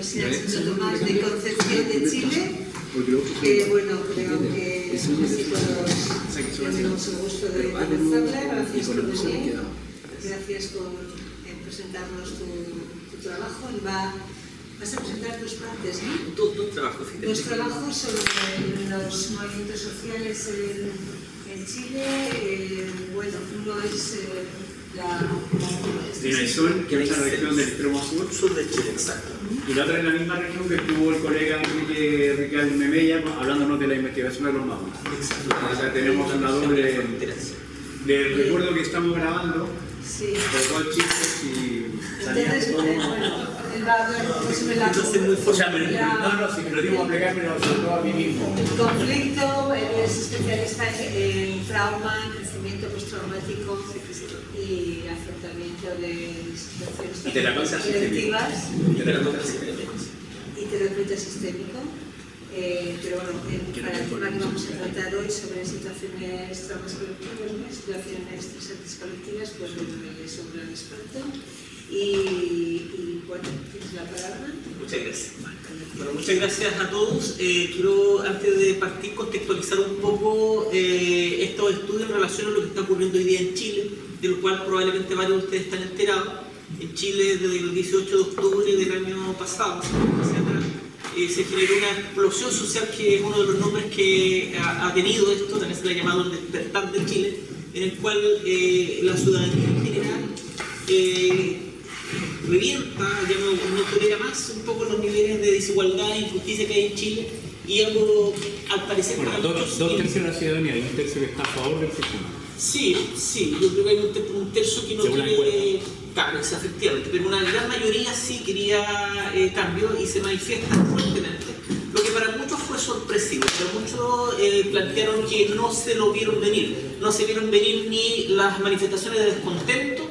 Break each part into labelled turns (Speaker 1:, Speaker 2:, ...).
Speaker 1: Universidad Santo Tomás de Concepción de Chile, que bueno, creo que casi todos tenemos el gusto de conocerla. Gracias por venir, gracias por presentarnos tu trabajo. Vas a presentar dos partes, ¿no?
Speaker 2: Dos trabajos.
Speaker 1: Dos trabajos sobre los movimientos sociales en Chile. Bueno, uno es
Speaker 3: Dinaizón, que es la región del extremo sur
Speaker 2: de Chile, exacto.
Speaker 3: Y la otra es la misma región que estuvo el colega Enrique Riquelme Memella hablándonos de la investigación de los mapas. O sea, tenemos una doble del recuerdo que estamos grabando,
Speaker 1: sí.
Speaker 3: por cual chistes y salían
Speaker 1: o sea,
Speaker 3: no, si me lo digo a plegar, pero sobre todo a mí mismo.
Speaker 1: El conflicto, es especialista en trauma, crecimiento postraumático y afrontamiento de situaciones colectivas y terapeuta sistémico. Pero bueno, para el tema que vamos a tratar hoy sobre situaciones traumas colectivos, situaciones estresantes colectivas, pues bueno, es un gran experto. Y bueno, tienes la palabra.
Speaker 2: Muchas gracias. Bueno, muchas gracias a todos. Quiero, antes de partir, contextualizar un poco estos estudios en relación a lo que está ocurriendo hoy día en Chile, de lo cual probablemente varios de ustedes están enterados. En Chile, desde el 18 de octubre del año pasado, se generó una explosión social, que es uno de los nombres que ha tenido esto, también se le ha llamado el despertar de Chile, en el cual la ciudadanía en general revienta, ya no tolera más un poco los niveles de desigualdad e injusticia que hay en Chile, y algo, al parecer,
Speaker 3: bueno, dos tercios de la ciudadanía y un tercio que está a favor del sistema.
Speaker 2: Sí, yo creo que hay un tercio que no quiere cambios, efectivamente, pero una gran mayoría sí quería cambio y se manifiesta fuertemente. Lo que para muchos fue sorpresivo, pero muchos plantearon que no se lo vieron venir. No se vieron venir ni las manifestaciones de descontento,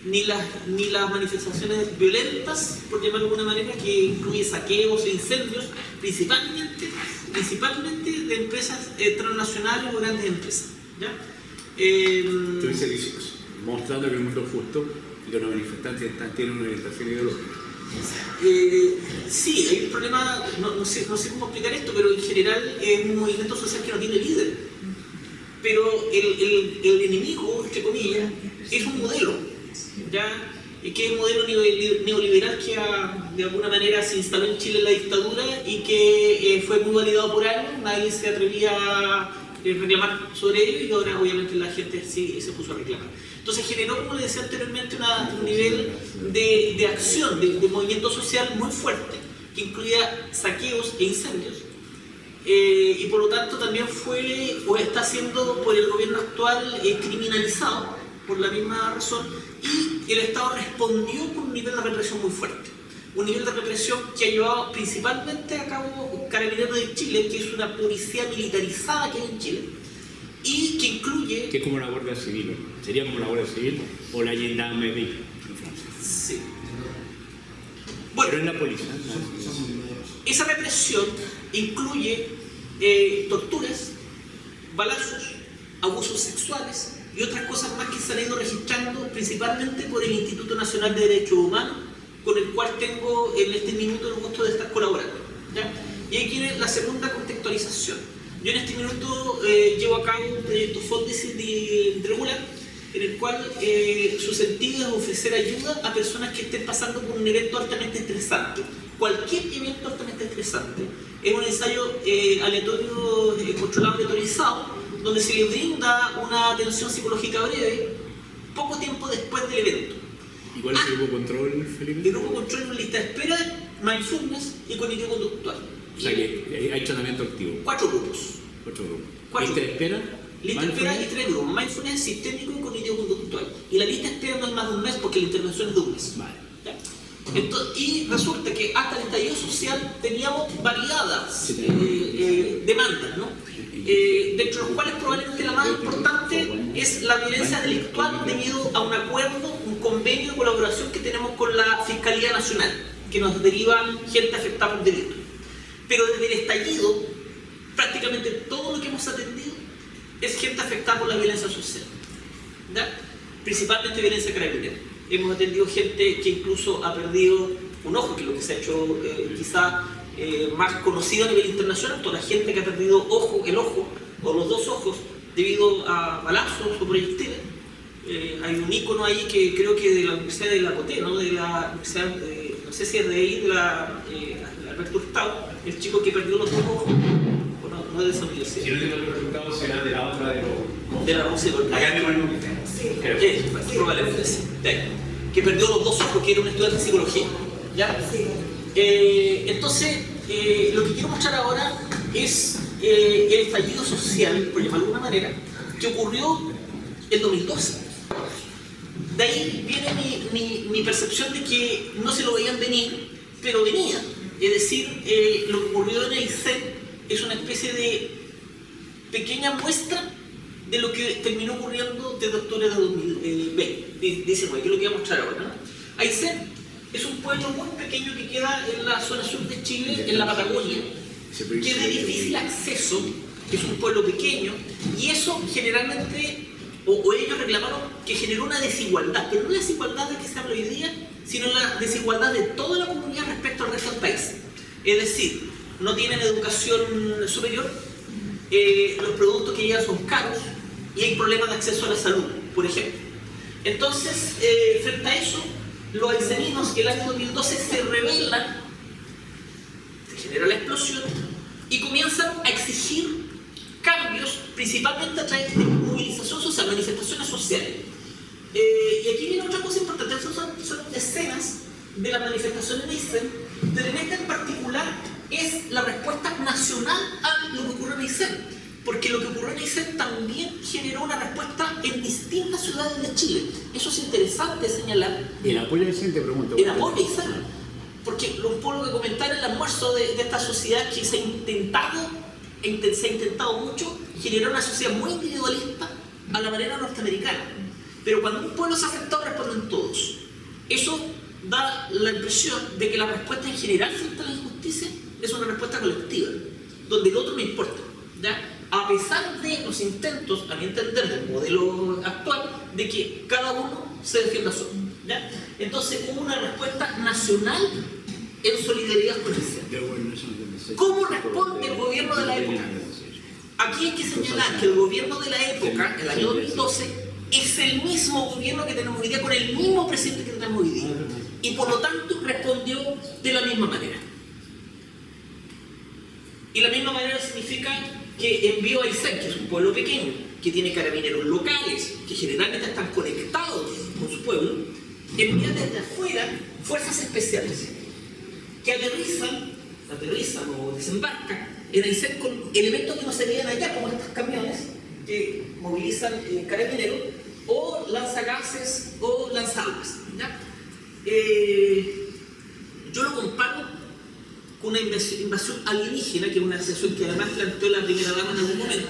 Speaker 2: ni las manifestaciones violentas, por llamarlo de alguna manera, que incluye saqueos e incendios, principalmente de empresas transnacionales o grandes empresas, ¿ya?
Speaker 3: Entonces, mostrando que el mundo es justo y que los manifestantes tienen una orientación ideológica. Sí, hay un problema, no sé cómo explicar esto, pero en general es un movimiento social que no tiene líder. Pero el enemigo, entre comillas, es un modelo, ¿ya? Que es un modelo neoliberal que de alguna manera se instaló en Chile en la dictadura y que fue muy validado por años. Nadie se atrevía a reclamar sobre ello, y ahora obviamente la gente sí se puso a reclamar. Entonces generó, como les decía anteriormente, un nivel de acción, de movimiento social muy fuerte, que incluía saqueos e incendios, y por lo tanto también fue o está siendo por el gobierno actual criminalizado por la misma razón, y el Estado respondió con un nivel de represión muy fuerte. Un nivel de represión que ha llevado principalmente a cabo Carabineros de Chile, que es una policía militarizada que hay en Chile, y que incluye... Que es como la Guardia Civil, sería como la Guardia Civil o la Gendarmerie en Francia.
Speaker 2: Sí. Bueno,
Speaker 3: pero es la policía.
Speaker 2: Esa represión incluye torturas, balazos, abusos sexuales y otras cosas más que se han ido registrando principalmente por el Instituto Nacional de Derechos Humanos, con el cual tengo en este minuto el gusto de estar colaborando, ¿ya? Y aquí viene la segunda contextualización. Yo en este minuto llevo a cabo un proyecto Fondesit regular, en el cual su sentido es ofrecer ayuda a personas que estén pasando por un evento altamente estresante. Cualquier evento altamente estresante. Es un ensayo aleatorio, controlado, aleatorizado, donde se le brinda una atención psicológica breve poco tiempo después del evento.
Speaker 3: ¿Y cuál es el grupo control, Felipe?
Speaker 2: El grupo control es una lista de espera, mindfulness y cognitivo conductual.
Speaker 3: O sea que hay tratamiento activo.
Speaker 2: 4 grupos.
Speaker 3: 4 grupos.
Speaker 2: 4
Speaker 3: ¿Lista de espera?
Speaker 2: Lista de espera y 3 grupos: mindfulness, sistémico y cognitivo conductual. Y la lista de espera no es más de un mes porque la intervención es de un mes.
Speaker 3: Vale.
Speaker 2: ¿Ya? Entonces, y resulta que hasta el estallido social teníamos variadas demandas, ¿no? Dentro de los cuales probablemente la más importante es la violencia delictual debido a un acuerdo, un convenio de colaboración que tenemos con la Fiscalía Nacional, que nos deriva gente afectada por delito. Pero desde el estallido, prácticamente todo lo que hemos atendido es gente afectada por la violencia social, ¿ya? Principalmente violencia carabinera. Hemos atendido gente que incluso ha perdido un ojo, que es lo que se ha hecho quizá más conocido a nivel internacional, toda la gente que ha perdido el ojo o los dos ojos debido a balazos o proyectiles. Hay un ícono ahí que creo que de la Universidad de la Coté, ¿no? De la Universidad, no sé si es de ahí, de la Alberto Hurtado, el chico que perdió los dos ojos, no es de esa universidad.
Speaker 4: Si no tengo los resultados, será de la otra
Speaker 2: de la Rusia.
Speaker 4: Acá tengo el nombre.
Speaker 2: Sí, probablemente sí. Que perdió los dos ojos, que era un estudiante de psicología. ¿Ya?
Speaker 1: Sí.
Speaker 2: Entonces, lo que quiero mostrar ahora es el estallido social, por llamarlo de alguna manera, que ocurrió en 2012. De ahí viene mi percepción de que no se lo veían venir, pero venía. Es decir, lo que ocurrió en Aysén es una especie de pequeña muestra de lo que terminó ocurriendo desde octubre de 2019, que es lo que voy a mostrar ahora, ¿no? Aysén es un pueblo muy pequeño que queda en la zona sur de Chile, en la Patagonia, que es de difícil acceso, es un pueblo pequeño, y eso generalmente, o ellos reclamaron que generó una desigualdad, pero no la desigualdad de que se habla hoy día, sino la desigualdad de toda la comunidad respecto al resto del país. Es decir, no tienen educación superior, los productos que llegan son caros y hay problemas de acceso a la salud, por ejemplo. Entonces, frente a eso, los ayseninos que el año 2012 se rebelan, se genera la explosión y comienzan a exigir cambios, principalmente a través de movilización social, manifestaciones sociales. Y aquí viene otra cosa importante, son escenas de la manifestación en Aysén, pero en esta en particular es la respuesta nacional a lo que ocurrió en Aysén, porque lo que ocurrió en Aysén también generó una respuesta en distintas ciudades de Chile. Eso es interesante señalar.
Speaker 5: ¿El apoyo a Aysén, te pregunto?
Speaker 2: El apoyo a Aysén, porque un poco que comentar el almuerzo de esta sociedad que se ha intentado mucho generar una sociedad muy individualista a la manera norteamericana. Pero cuando un pueblo se ha afectado, responden todos. Eso da la impresión de que la respuesta en general frente a la injusticia es una respuesta colectiva, donde el otro no importa, ¿ya? A pesar de los intentos, a mi entender, del modelo actual, de que cada uno se defienda solo, ¿ya? Entonces hubo una respuesta nacional en solidaridad con el. ¿Cómo responde el gobierno de la época? Aquí hay que señalar que el gobierno de la época, el año 2012, es el mismo gobierno que tenemos hoy día, con el mismo presidente que tenemos hoy día. Y por lo tanto respondió de la misma manera. Y la misma manera significa que envió a Aysén, que es un pueblo pequeño, que tiene carabineros locales, que generalmente están conectados con su pueblo, envía desde afuera fuerzas especiales, que aterrizan o desembarcan en Aysén con elementos que no se veían allá, como estos camiones que movilizan carabineros, o lanzagases o lanzaarmas, ¿ya? Yo lo comparo con una invasión alienígena, que es una asociación que además planteó la primera dama en algún momento,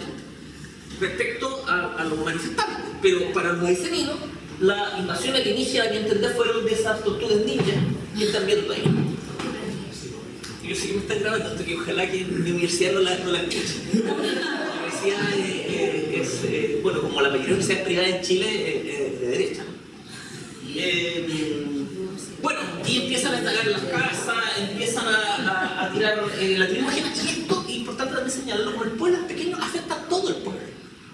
Speaker 2: respecto a los manifestantes. Pero para los ayseninos, la invasión alienígena, a mi entender, fueron de esas tortugas ninja que están viendo ahí. Yo sé que me están grabando, esto que ojalá que en mi universidad no la escuchen. La universidad es, bueno, como la mayoría de universidades privadas en Chile, de derecha, ¿no? Bueno, y empiezan a instalar en las casas, empiezan a tirar lacrimógenas, y esto es importante también señalarlo, como el pueblo es pequeño, afecta a todo el pueblo.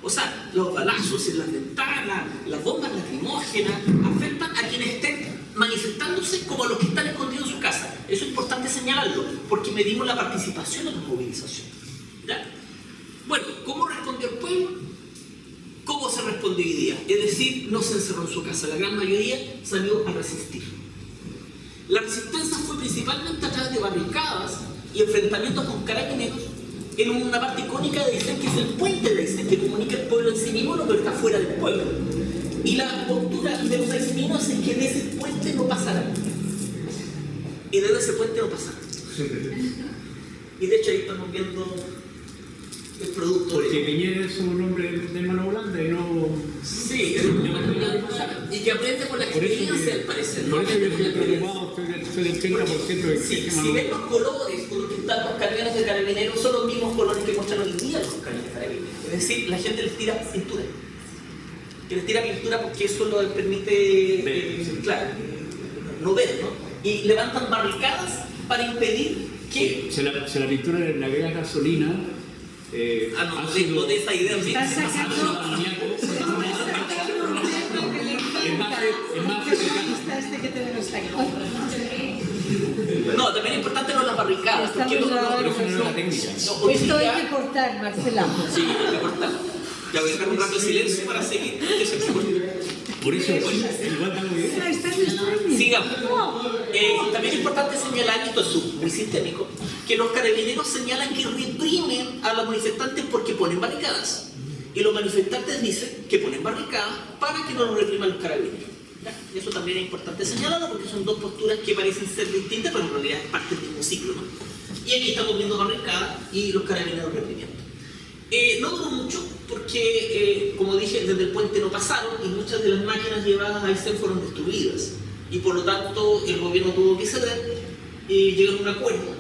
Speaker 2: O sea, los balazos en las ventanas, las bombas lacrimógenas, afectan a quienes estén manifestándose como a los que están escondidos en su casa. Eso es importante señalarlo, porque medimos la participación en la movilización, ¿ya? Bueno, ¿cómo respondió el pueblo? ¿Cómo se respondió hoy día? Es decir, no se encerró en su casa, la gran mayoría salió a resistir. La resistencia fue principalmente a través de barricadas y enfrentamientos con carabineros en una parte icónica de Aysén, que es el puente de Aysén, que comunica el pueblo en sí mismo, pero está fuera del pueblo. Y la postura de los ayseninos es que de ese puente no pasará. Y desde ese puente no pasará. Y de hecho ahí estamos viendo el producto.
Speaker 5: Porque Piñera es un hombre de mano blanda y no.
Speaker 2: Sí, y que aprende por la experiencia, al parecer.
Speaker 5: Por eso yo estoy preocupado, soy del 30% de
Speaker 2: si ven los colores con los que están los camiones de carabineros, son los mismos colores que muestran hoy día los camiones de carabineros. Es decir, la gente les tira pintura. Que les tira pintura porque eso lo permite, claro, no ver, ¿no? y levantan barricadas para impedir que...
Speaker 5: Se la pintura le agrega gasolina,
Speaker 2: no
Speaker 5: ácido,
Speaker 2: de esa idea.
Speaker 5: ácido amoníaco. Es más
Speaker 1: este que tenemos aquí.
Speaker 2: No, también es importante no las barricadas. Porque
Speaker 5: pero eso no es la técnica.
Speaker 1: Esto hay que cortar, Marcela.
Speaker 2: Sí, hay que cortar. Ya voy a dejar un rato de silencio para seguir.
Speaker 5: Por eso, igual está muy bien.
Speaker 2: Sigamos. También es importante señalar, esto es muy sistémico, que los carabineros señalan que reprimen a los manifestantes porque ponen barricadas. Y los manifestantes dicen que ponen barricadas para que no lo repriman los carabineros. ¿Ya? Eso también es importante señalarlo porque son dos posturas que parecen ser distintas, pero en realidad es parte del mismo ciclo, ¿no? Y aquí estamos viendo barricadas y los carabineros reprimiendo. No duró mucho porque, como dije, desde el puente no pasaron y muchas de las máquinas llevadas a Aysén fueron destruidas. Y por lo tanto el gobierno tuvo que ceder y llegaron a un acuerdo,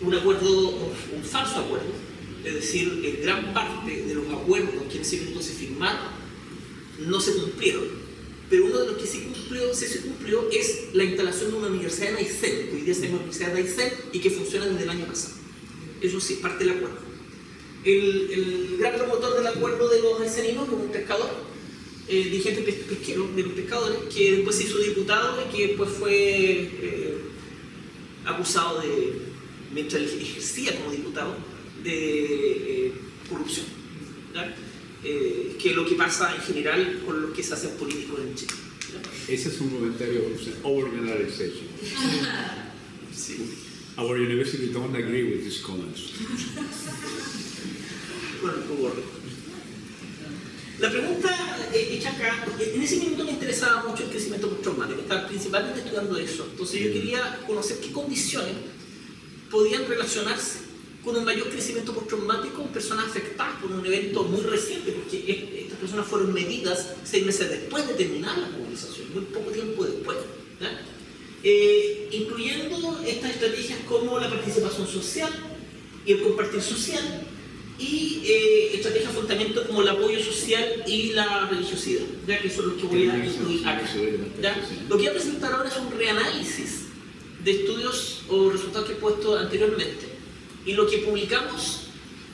Speaker 2: un falso acuerdo. Es decir, gran parte de los acuerdos que en ese minuto se firmaron no se cumplieron. Pero uno de los que sí se cumplió es la instalación de una universidad en Aysén, que hoy día se llama Universidad de Aysén y que funciona desde el año pasado. Eso sí, parte del acuerdo. El gran promotor del acuerdo de los ayseninos es un pescador, dirigente pesquero de los pescadores, que después se hizo diputado y que después fue acusado de, mientras ejercía como diputado, de corrupción. ¿Ya? Que es lo que pasa en general con los que se hacen políticos en Chile. ¿Ya?
Speaker 5: Ese es un comentario overgeneralization.
Speaker 2: Sí.
Speaker 5: Our university don't agree with these comments.
Speaker 2: Bueno, un poco rico. La pregunta hecha acá, en ese minuto me interesaba mucho el crecimiento postraumático, estaba principalmente estudiando eso. Entonces yo quería conocer qué condiciones podían relacionarse con un mayor crecimiento postraumático en personas afectadas por un evento muy reciente, porque estas personas fueron medidas 6 meses después de terminar la movilización, muy poco tiempo después. ¿Ya? Incluyendo estas estrategias como la participación social y el compartir social, y estrategias de afrontamiento como el apoyo social y la religiosidad, ya que son los que voy a incluir acá. ¿Ya? Lo que voy a presentar ahora es un reanálisis de estudios o resultados que he puesto anteriormente, y lo que publicamos,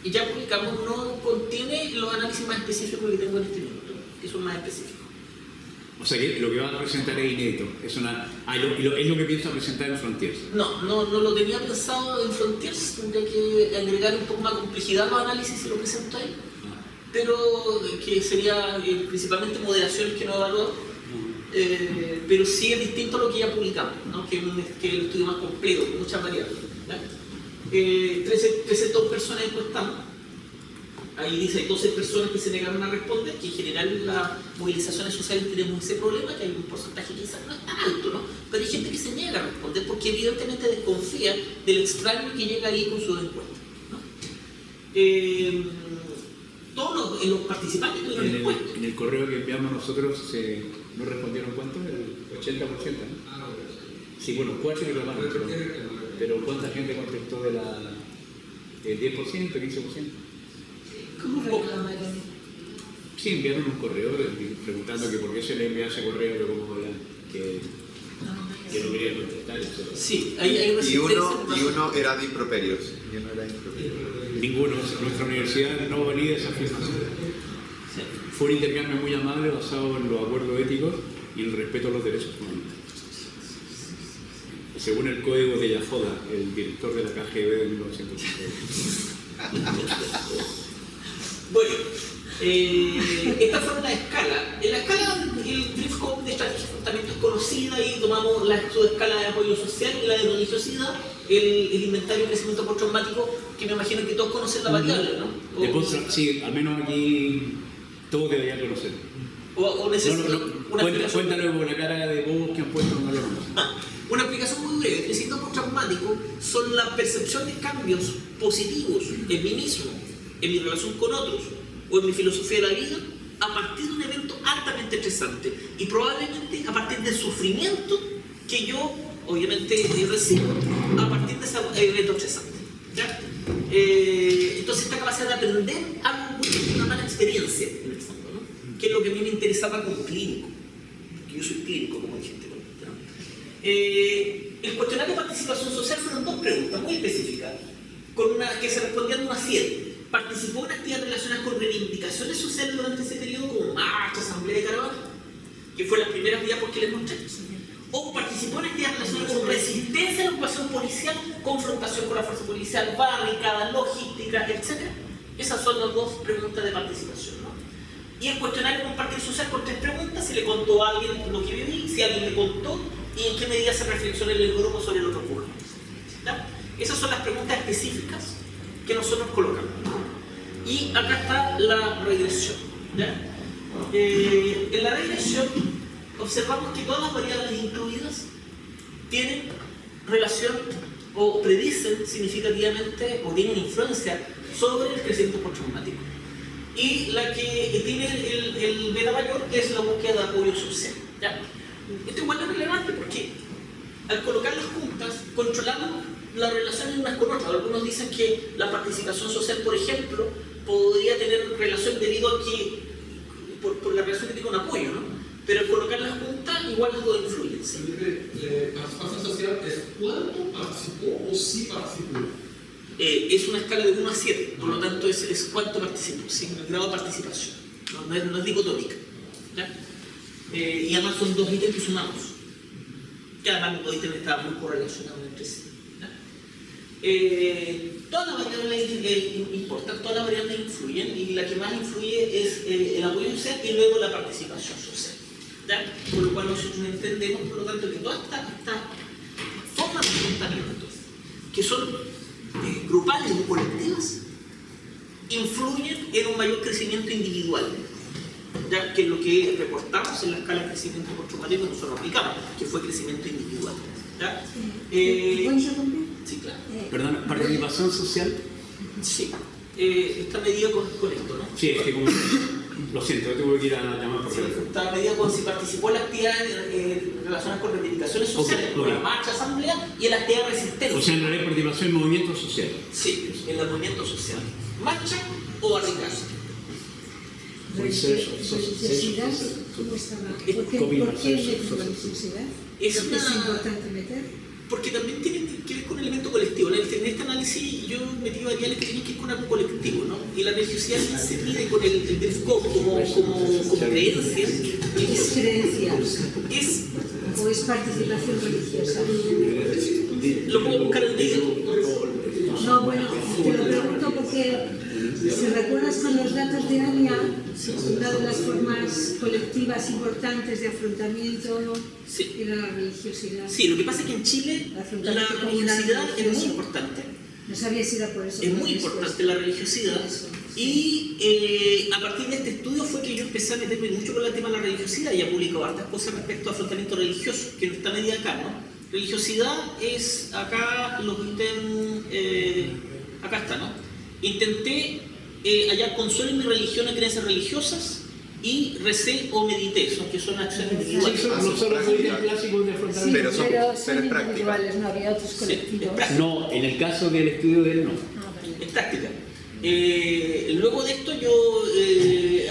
Speaker 2: y ya publicamos, no contiene los análisis más específicos que tengo en este minuto, que son más específicos.
Speaker 5: O sea que lo que van a presentar es inédito, es lo que piensa presentar en Frontiers.
Speaker 2: No lo tenía pensado en Frontiers, tendría que agregar un poco más complejidad a los análisis si lo presento ahí, pero que sería principalmente moderaciones que no evaluó, pero sí es distinto a lo que ya publicamos, ¿no? que es el estudio más completo, con muchas variables. 302 personas encuestamos. Ahí dice, hay 12 personas que se negaron a responder, que en general en las movilizaciones sociales tenemos ese problema, que hay un porcentaje que quizás no es tan alto, ¿no? Pero hay gente que se niega a responder porque evidentemente desconfía del extraño que llega ahí con su encuesta, ¿no? Todos los participantes tuvieron encuestas.
Speaker 5: En el correo que enviamos nosotros, ¿no respondieron cuánto? El 80%, ¿no? Sí, bueno, 4 reclamaron, pero ¿cuánta gente contestó del 10%, 15%?
Speaker 1: ¿Cómo reclamaron?
Speaker 5: Sí, enviaron un correo preguntando que por qué se le envía ese correo, que no quería contestar, etc.
Speaker 2: Sí, hay resistencia.
Speaker 6: Y uno era de improperios.
Speaker 5: Ninguno. Nuestra universidad no valida esa afirmación.
Speaker 2: Sí.
Speaker 5: Fue un intercambio muy amable basado en los acuerdos éticos y el respeto a los derechos humanos. Según el código de Yafoda, el director de la KGB de 1982.
Speaker 2: Bueno, esta fue una escala. En la escala, el Drift-Hop de estrategia de afrontamiento es conocida y tomamos la subescala de apoyo social y la de religiosidad, el inventario de crecimiento postraumático, que me imagino que todos conocen la variable, ¿no?
Speaker 5: Sí, al menos aquí todos deberían conocer.
Speaker 2: O necesitan
Speaker 5: Cuéntalo con la cara de vos que han puesto, no lo conocen.
Speaker 2: Una explicación muy breve. El crecimiento postraumático son la percepción de cambios positivos en mí mismo, en mi relación con otros o en mi filosofía de la vida a partir de un evento altamente estresante y probablemente a partir del sufrimiento que yo obviamente recibo a partir de ese evento estresante. ¿Ya? Entonces esta capacidad de aprender algo es una mala experiencia en el fondo, ¿no? Que es lo que a mí me interesaba como clínico, porque yo soy clínico como dije anteriormente, ¿no? dos preguntas muy específicas, que se respondían unas 7. ¿Participó en actividades relacionadas con reivindicaciones sociales durante ese periodo, como marcha, asamblea de caravana? Que fue las primeras diapos que les mostré. ¿O participó en actividades relacionadas con resistencia a la ocupación policial, confrontación con la fuerza policial, barricadas, logística, etc.? Esas son las dos preguntas de participación, ¿no? Y el cuestionario compartir social con 3 preguntas: si le contó a alguien lo que viví, si alguien le contó, y en qué medida se reflexionó en el grupo sobre lo que ocurre. ¿Ya? Esas son las preguntas específicas que nosotros colocamos. Y acá está la regresión. ¿Ya? En la regresión observamos que todas las variables incluidas tienen relación o predicen significativamente o tienen influencia sobre el crecimiento postraumático. Y la que tiene el beta mayor es la búsqueda de apoyo social. ¿Ya? Esto igual es relevante porque al colocar las juntas controlamos las relaciones unas con otras. Algunos dicen que la participación social, por ejemplo, podría tener relación debido a que por la relación que tiene con apoyo, ¿no? Pero al colocar las juntas igual las dos influyen. ¿Sí?
Speaker 6: ¿Participación social es cuánto participó o sí participó?
Speaker 2: Es una escala de 1 a 7, por lo tanto es cuánto participó, ¿sí? El grado de participación, no es dicotómica. ¿Ya? Y además son 2 ítems que sumamos, que además los 2 ítems estaban muy correlacionados entre sí. Todas las variables importan, todas las variables influyen, y la que más influye es el apoyo social y luego la participación social. ¿Ya? Por lo cual nosotros entendemos, por lo tanto, que todas estas formas de comportamiento, que son grupales o colectivas, influyen en un mayor crecimiento individual, ya que es lo que reportamos en la escala de crecimiento postraumático que nosotros aplicamos, que fue crecimiento individual. ¿Ya? Sí, claro.
Speaker 5: Perdón, participación social.
Speaker 2: Sí, está medida con esto, ¿no?
Speaker 5: Sí, es que como... Lo siento, tuve que ir a llamar por teléfono.
Speaker 2: Está medida con si participó en las actividades relacionadas con reivindicaciones sociales, con la marcha, asamblea y en las actividades de resistencia.
Speaker 5: O sea, en realidad participación en movimientos sociales.
Speaker 2: Sí, en los movimientos sociales. Marcha o barricada.
Speaker 1: ¿Religiosidad? ¿Cómo estaba? ¿Por qué es la religiosidad?
Speaker 2: Es
Speaker 1: importante meter.
Speaker 2: Porque también tiene que ver con el elemento colectivo. En este análisis yo metí variables que tienen que ver con algo colectivo, ¿no? Y la religiosidad se mide con el DEFCO como creencia.
Speaker 1: ¿Es creencia?
Speaker 2: Es...
Speaker 1: ¿O es participación religiosa?
Speaker 2: Lo puedo buscar en el
Speaker 1: No, bueno, te lo pregunto porque si recuerdas con los datos de ANIA, una de las formas colectivas importantes de afrontamiento era la religiosidad.
Speaker 2: Sí, lo que pasa es que en Chile la religiosidad es muy importante.
Speaker 1: No sabía si era por eso.
Speaker 2: Es muy importante la religiosidad. Y a partir de este estudio fue que yo empecé a meterme mucho con el tema de la religiosidad y he publicado hartas cosas respecto a afrontamiento religioso, que no está medida acá, ¿no? Religiosidad es acá los ítems, acá está, ¿no? Intenté hallar consuelo en mi religión en creencias religiosas y recé o medité, que son acciones individuales.
Speaker 5: Sí, son los ítems clásicos de afrontamiento.
Speaker 1: Pero son individuales, no había otros colectivos.
Speaker 5: No, en el caso del estudio de él no.
Speaker 2: Es práctica. Luego de esto yo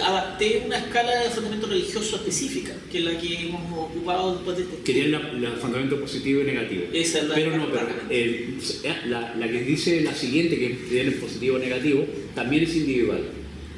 Speaker 2: adapté una escala de afrontamiento religioso específica, que es la que hemos ocupado después de este.
Speaker 5: Quería el afrontamiento positivo y negativo.
Speaker 2: Esa es la
Speaker 5: la que dice la siguiente, que tiene positivo o negativo, también es individual.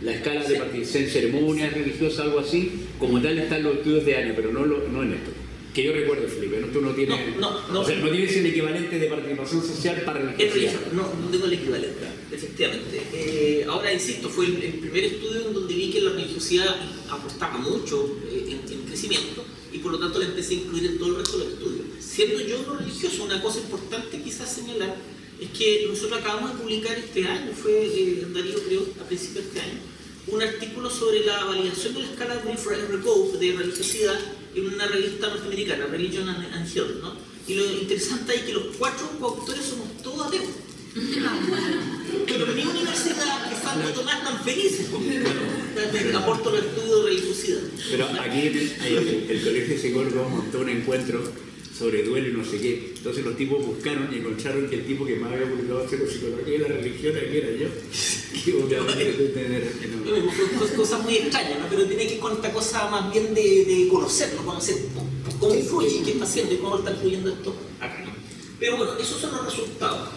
Speaker 5: La escala de participación en ceremonias religiosas, algo así, como tal están los estudios de año, pero no en esto. Que yo recuerdo, Felipe, ¿no? Tú no tienes, o sea, no tienes el equivalente de participación social para religiosidad.
Speaker 2: No tengo el equivalente, efectivamente. Ahora, insisto, fue el primer estudio en donde vi que la religiosidad aportaba mucho en crecimiento y por lo tanto la empecé a incluir en todo el resto del estudio. Siendo yo no religioso, una cosa importante quizás señalar es que nosotros acabamos de publicar este año, fue Darío creo, a principios de este año, un artículo sobre la validación de la escala de Brief de religiosidad en una revista norteamericana, Religion and Health, ¿no? Y lo interesante es que los 4 coautores somos todos ateos. Pero en mi universidad, que Santo Tomás tan felices conmigo, aporto el estudio de religiosidad.
Speaker 5: Pero aquí el Colegio de Psicólogos montó un encuentro sobre duelo y no sé qué. Entonces los tipos buscaron y encontraron que el tipo que más había publicado sobre psicología y la religión aquí era yo.
Speaker 2: Cosas muy extrañas, ¿no? Pero tiene que ir con esta cosa más bien de conocerlo, conocer cómo influye, qué está haciendo y cómo está influyendo esto acá, ¿no? Pero bueno, esos son los resultados.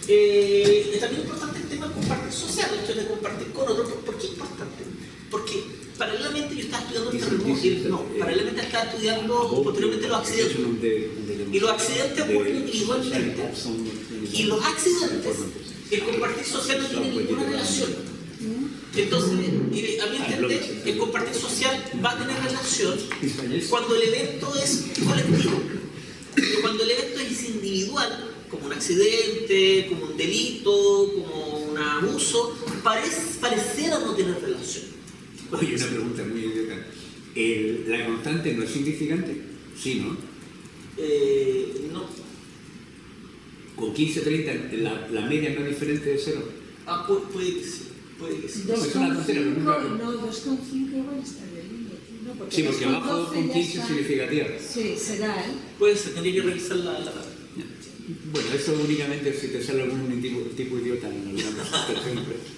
Speaker 2: También es importante el tema de compartir social, el hecho de compartir con otros. ¿Por qué es importante? Porque paralelamente yo estaba estudiando el terremoto, paralelamente estaba estudiando posteriormente los accidentes. Y los accidentes ocurren individualmente. Y los accidentes, el compartir social no tiene ninguna relación. Entonces, a mi entender, el compartir social va a tener relación cuando el evento es colectivo. Pero cuando el evento es individual, como un accidente, como un delito, como un abuso, pareciera no tener relación.
Speaker 5: Oye, una pregunta muy idiota. ¿La constante no es significante? Sí, ¿no?
Speaker 2: No.
Speaker 5: Con 15-30 la media no es diferente de 0.
Speaker 2: Ah, puede que sí. Puede que sí.
Speaker 5: No, es una tontera, pero nunca...
Speaker 1: No, 2,5 igual está en el límite. No, porque
Speaker 5: Sí, porque abajo con 15 es
Speaker 1: está...
Speaker 5: significativa.
Speaker 1: Sí, será, ¿eh?
Speaker 2: Puede ser, tendría que revisar la...
Speaker 5: Bueno, eso únicamente si te sale algún tipo idiota en alguna presentación.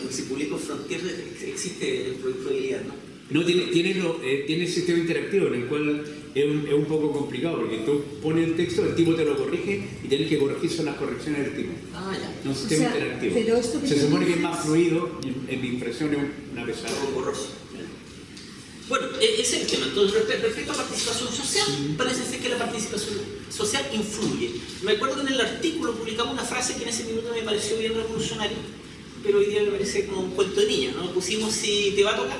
Speaker 2: Si publico Frontier existe probabilidad, ¿no?
Speaker 5: No, tiene sistema interactivo en el cual es un poco complicado porque tú pones el texto, el tipo te lo corrige y tienes que corregir son las correcciones del tipo.
Speaker 2: Ah, ya.
Speaker 5: No es un sistema interactivo.
Speaker 1: Pero esto que
Speaker 5: se supone que es más fluido, en mi impresión es una pesada.
Speaker 2: Borroso. Bueno, ese es el tema. Entonces, respecto a participación social, parece ser que la participación social influye. Me acuerdo que en el artículo publicamos una frase que en ese minuto me pareció bien revolucionaria, pero hoy día me parece como un cuento de niña, ¿no? Pusimos si te va a tocar,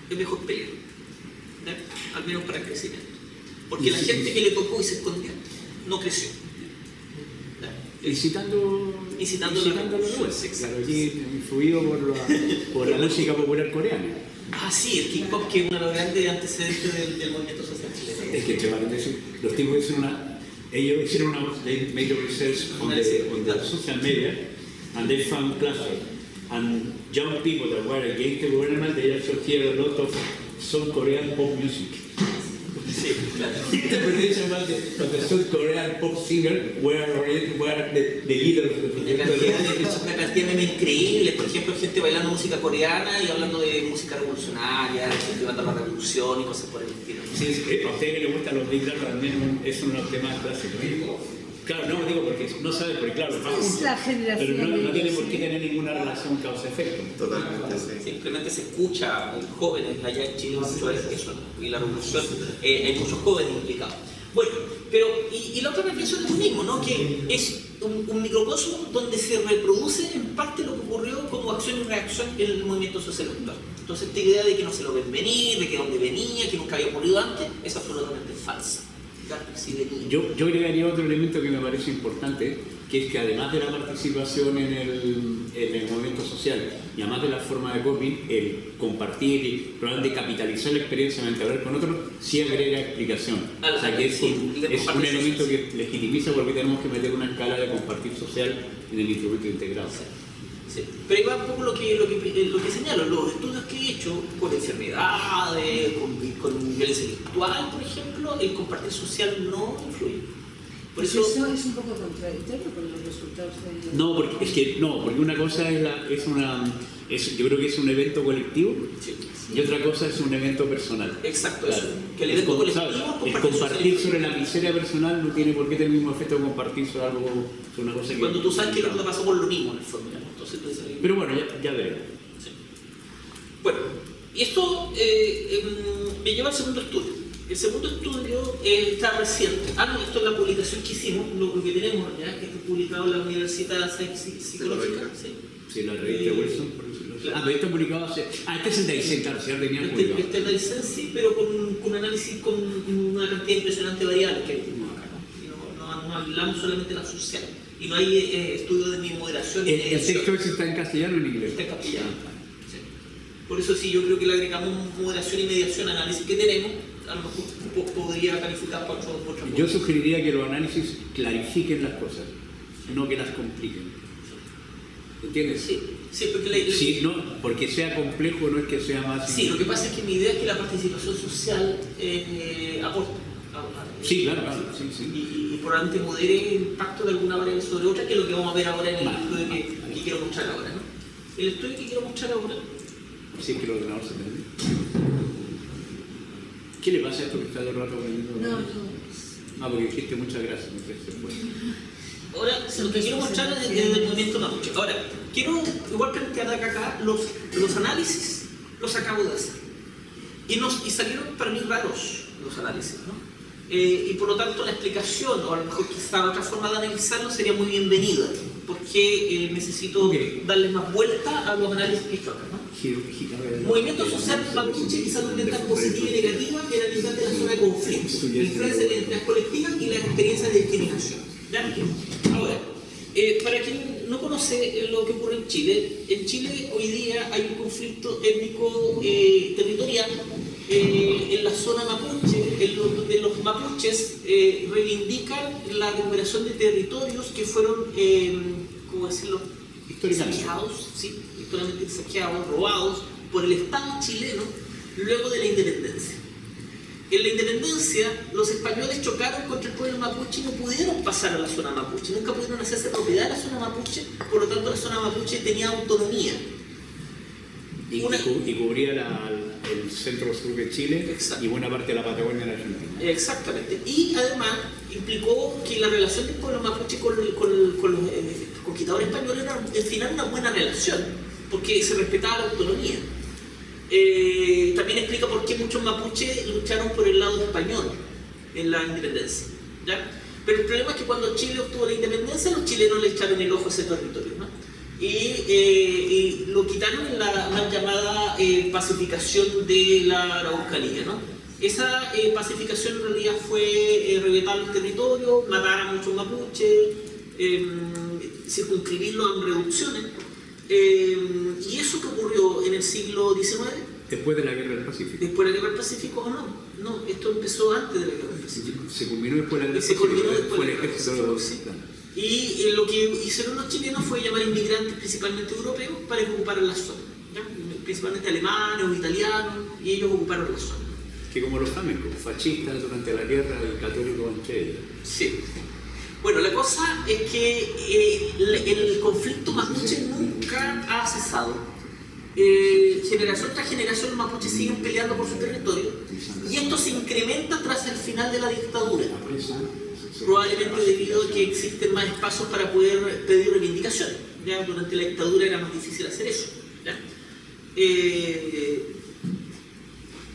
Speaker 2: es mejor pelear, ¿no? Al menos para el crecimiento. Porque la gente que le tocó y se escondió, no creció.
Speaker 5: Incitando la
Speaker 2: fuerza, exacto.
Speaker 5: Claro, aquí influido por la música popular coreana.
Speaker 2: Ah, sí, el K-pop, que es uno de los grandes antecedentes del movimiento social chileno.
Speaker 5: Es que te van a decir, los tipos ellos hicieron una major research on the social media, and they found clusters. And young people that were against the government, they also hear a lot of South Korean pop music.
Speaker 2: Sí, claro.
Speaker 5: Interpretation of the South Korean pop singer were the leaders of the
Speaker 2: Una cantidad de memes increíbles, por ejemplo, gente bailando música coreana y hablando de música revolucionaria, llevando a la revolución y cosas por el estilo.
Speaker 5: Sí, a ustedes que les gustan los Big Data también es uno de los temas clásicos. Claro, no digo porque no saben, porque claro,
Speaker 1: Es la generación.
Speaker 5: pero no tiene por qué tener ninguna relación causa-efecto.
Speaker 7: Totalmente, sí.
Speaker 2: Simplemente se escucha jóvenes allá en Chile mucho eso, y la revolución, hay muchos jóvenes implicados. Bueno, pero y la otra reflexión es lo mismo, ¿no? Que es un microcosmo donde se reproduce en parte lo que ocurrió como acción y reacción en el movimiento social actual. Entonces esta idea de que no se lo ven venir, de que dónde venía, que nunca había ocurrido antes, es absolutamente falsa.
Speaker 5: Yo agregaría otro elemento que me parece importante, que es que además de la participación en el movimiento social y además de la forma de coping, el compartir y probablemente capitalizar la experiencia de hablar con otros, sí agrega explicación. O sea que es un elemento que legitimiza porque tenemos que meter una escala de compartir social en el instrumento integrado.
Speaker 2: Sí. Pero ahí va un poco lo que señalo, los estudios que he hecho con enfermedades, con violencia virtual, por ejemplo, el compartir social no influye. Por eso
Speaker 1: es un poco contradictorio con los resultados de...
Speaker 5: Porque una cosa yo creo que es un evento colectivo,
Speaker 2: sí.
Speaker 5: Y otra cosa es un evento personal.
Speaker 2: Exacto,
Speaker 5: claro.
Speaker 2: Eso. Que el evento colectivo
Speaker 5: el compartir sobre la miseria personal no tiene por qué tener el mismo efecto que compartir sobre algo, sobre una cosa que...
Speaker 2: Cuando tú sabes que el otro pasó por lo mismo en el fondo. Entonces,
Speaker 5: pero bueno, ya veremos.
Speaker 2: Sí. Bueno, y esto me lleva al segundo estudio. El segundo estudio está reciente. Esto es la publicación que hicimos, lo que tenemos ya, que está publicado en la Universidad Psicológica.
Speaker 5: Sí, la revista Wilson, por decirlo así. Pero está publicado hace... este es el Daisen, claro, ya venía publicado.
Speaker 2: Este es el Daisen, sí, pero con un análisis con una cantidad impresionante de variables que tenemos acá, ¿no? No hablamos solamente de la social. Y no hay estudio de mi moderación.
Speaker 5: ¿El texto ese está en castellano o en inglés?
Speaker 2: Está en castellano. Sí. Por eso sí, yo creo que le agregamos moderación y mediación al análisis que tenemos, a lo mejor podría calificar para otro.
Speaker 5: Yo sugeriría que los análisis clarifiquen las cosas, no que las compliquen. ¿Entiendes?
Speaker 2: Sí, porque
Speaker 5: sí, no, porque sea complejo no es que sea más...
Speaker 2: Sí, lo que pasa es que mi idea es que la participación social aporta.
Speaker 5: Sí, claro, sí.
Speaker 2: Y probablemente modere el impacto de alguna variable sobre otra, que es lo que vamos a ver ahora en el estudio que quiero mostrar ahora, ¿no? El estudio que quiero mostrar ahora...
Speaker 5: Sí, es que el ordenador se prende. ¿Qué le pasa a esto que está todo el rato prendiendo?
Speaker 1: No.
Speaker 5: Ah, porque dijiste muchas gracias, me parece bueno.
Speaker 2: Ahora, lo que quiero mostrar es el movimiento mapuche. Ahora, quiero igual plantear de acá los análisis, los acabo de hacer. Y salieron para mí raros los análisis, ¿no? Y por lo tanto la explicación, o a lo mejor quizá otra forma de analizarlo sería muy bienvenida, porque necesito darle más vuelta a los análisis que he hecho acá, ¿no? Movimiento social mapuche y salud mental positiva y negativa en la mitad de la zona de conflicto, influencia de identidades colectivas y las experiencias de discriminación. ¿Ya? Ahora, para quien no conoce lo que ocurre en Chile hoy día hay un conflicto étnico territorial en la zona mapuche, donde los mapuches reivindican la recuperación de territorios que fueron, ¿cómo decirlo?, saqueados, ¿sí? Históricamente saqueados, robados por el Estado chileno luego de la independencia. En la independencia, los españoles chocaron contra el pueblo mapuche y no pudieron pasar a la zona mapuche, nunca pudieron hacerse propiedad de la zona mapuche, por lo tanto la zona mapuche tenía autonomía.
Speaker 5: Y cubría el centro-sur de Chile. Exacto. Y buena parte de la Patagonia en Argentina.
Speaker 2: Exactamente. Y además implicó que la relación del pueblo mapuche con los conquistadores españoles era al final una buena relación, porque se respetaba la autonomía. También explica por qué muchos mapuches lucharon por el lado español en la independencia, ¿ya? Pero el problema es que cuando Chile obtuvo la independencia, los chilenos le echaron el ojo a ese territorio, ¿no? Y lo quitaron en la mal llamada pacificación de la Araucanía, ¿no? Esa pacificación en realidad fue revetar el territorio, matar a muchos mapuches, circunscribirlos en reducciones. ¿Y eso que ocurrió en el siglo XIX?
Speaker 5: ¿Después de la Guerra del Pacífico?
Speaker 2: ¿Después de la Guerra del Pacífico o no? No, esto empezó antes de la Guerra del Pacífico.
Speaker 5: Se culminó después de la Guerra del
Speaker 2: Pacífico. Se culminó
Speaker 5: después
Speaker 2: de la Guerra del Pacífico, sí. Y lo que hicieron los chilenos fue llamar inmigrantes, principalmente europeos, para que ocuparan la zona, ¿ya? Principalmente alemanes o italianos, y ellos ocuparon la zona.
Speaker 5: Que como los flamencos, fascistas durante la guerra y católicos entre ellos.
Speaker 2: Sí. Bueno, la cosa es que el conflicto mapuche nunca ha cesado. Generación tras generación los mapuches siguen peleando por su territorio, y esto se incrementa tras el final de la dictadura. Probablemente debido a que existen más espacios para poder pedir reivindicaciones. ¿Ya? Durante la dictadura era más difícil hacer eso. ¿Ya?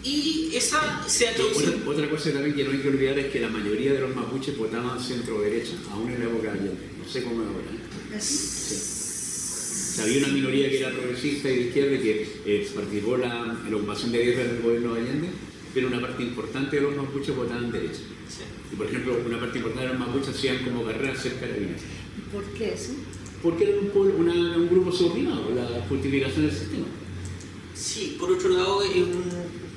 Speaker 2: Y esa se ha traducido.
Speaker 5: Otra cosa también que no hay que olvidar es que la mayoría de los mapuches votaban centro-derecha, aún en la época de Allende. No sé cómo es ahora. Sí. O sea, había una minoría que era progresista y de izquierda que participó en la ocupación de guerra del gobierno de Allende, pero una parte importante de los mapuches votaban derecha. Sí. Y por ejemplo, una parte importante de los mapuches hacían como carreras ser carabineros.
Speaker 1: ¿Por qué eso?
Speaker 5: Porque era un grupo subordinado, la justificación del sistema.
Speaker 2: Sí, por otro lado, es un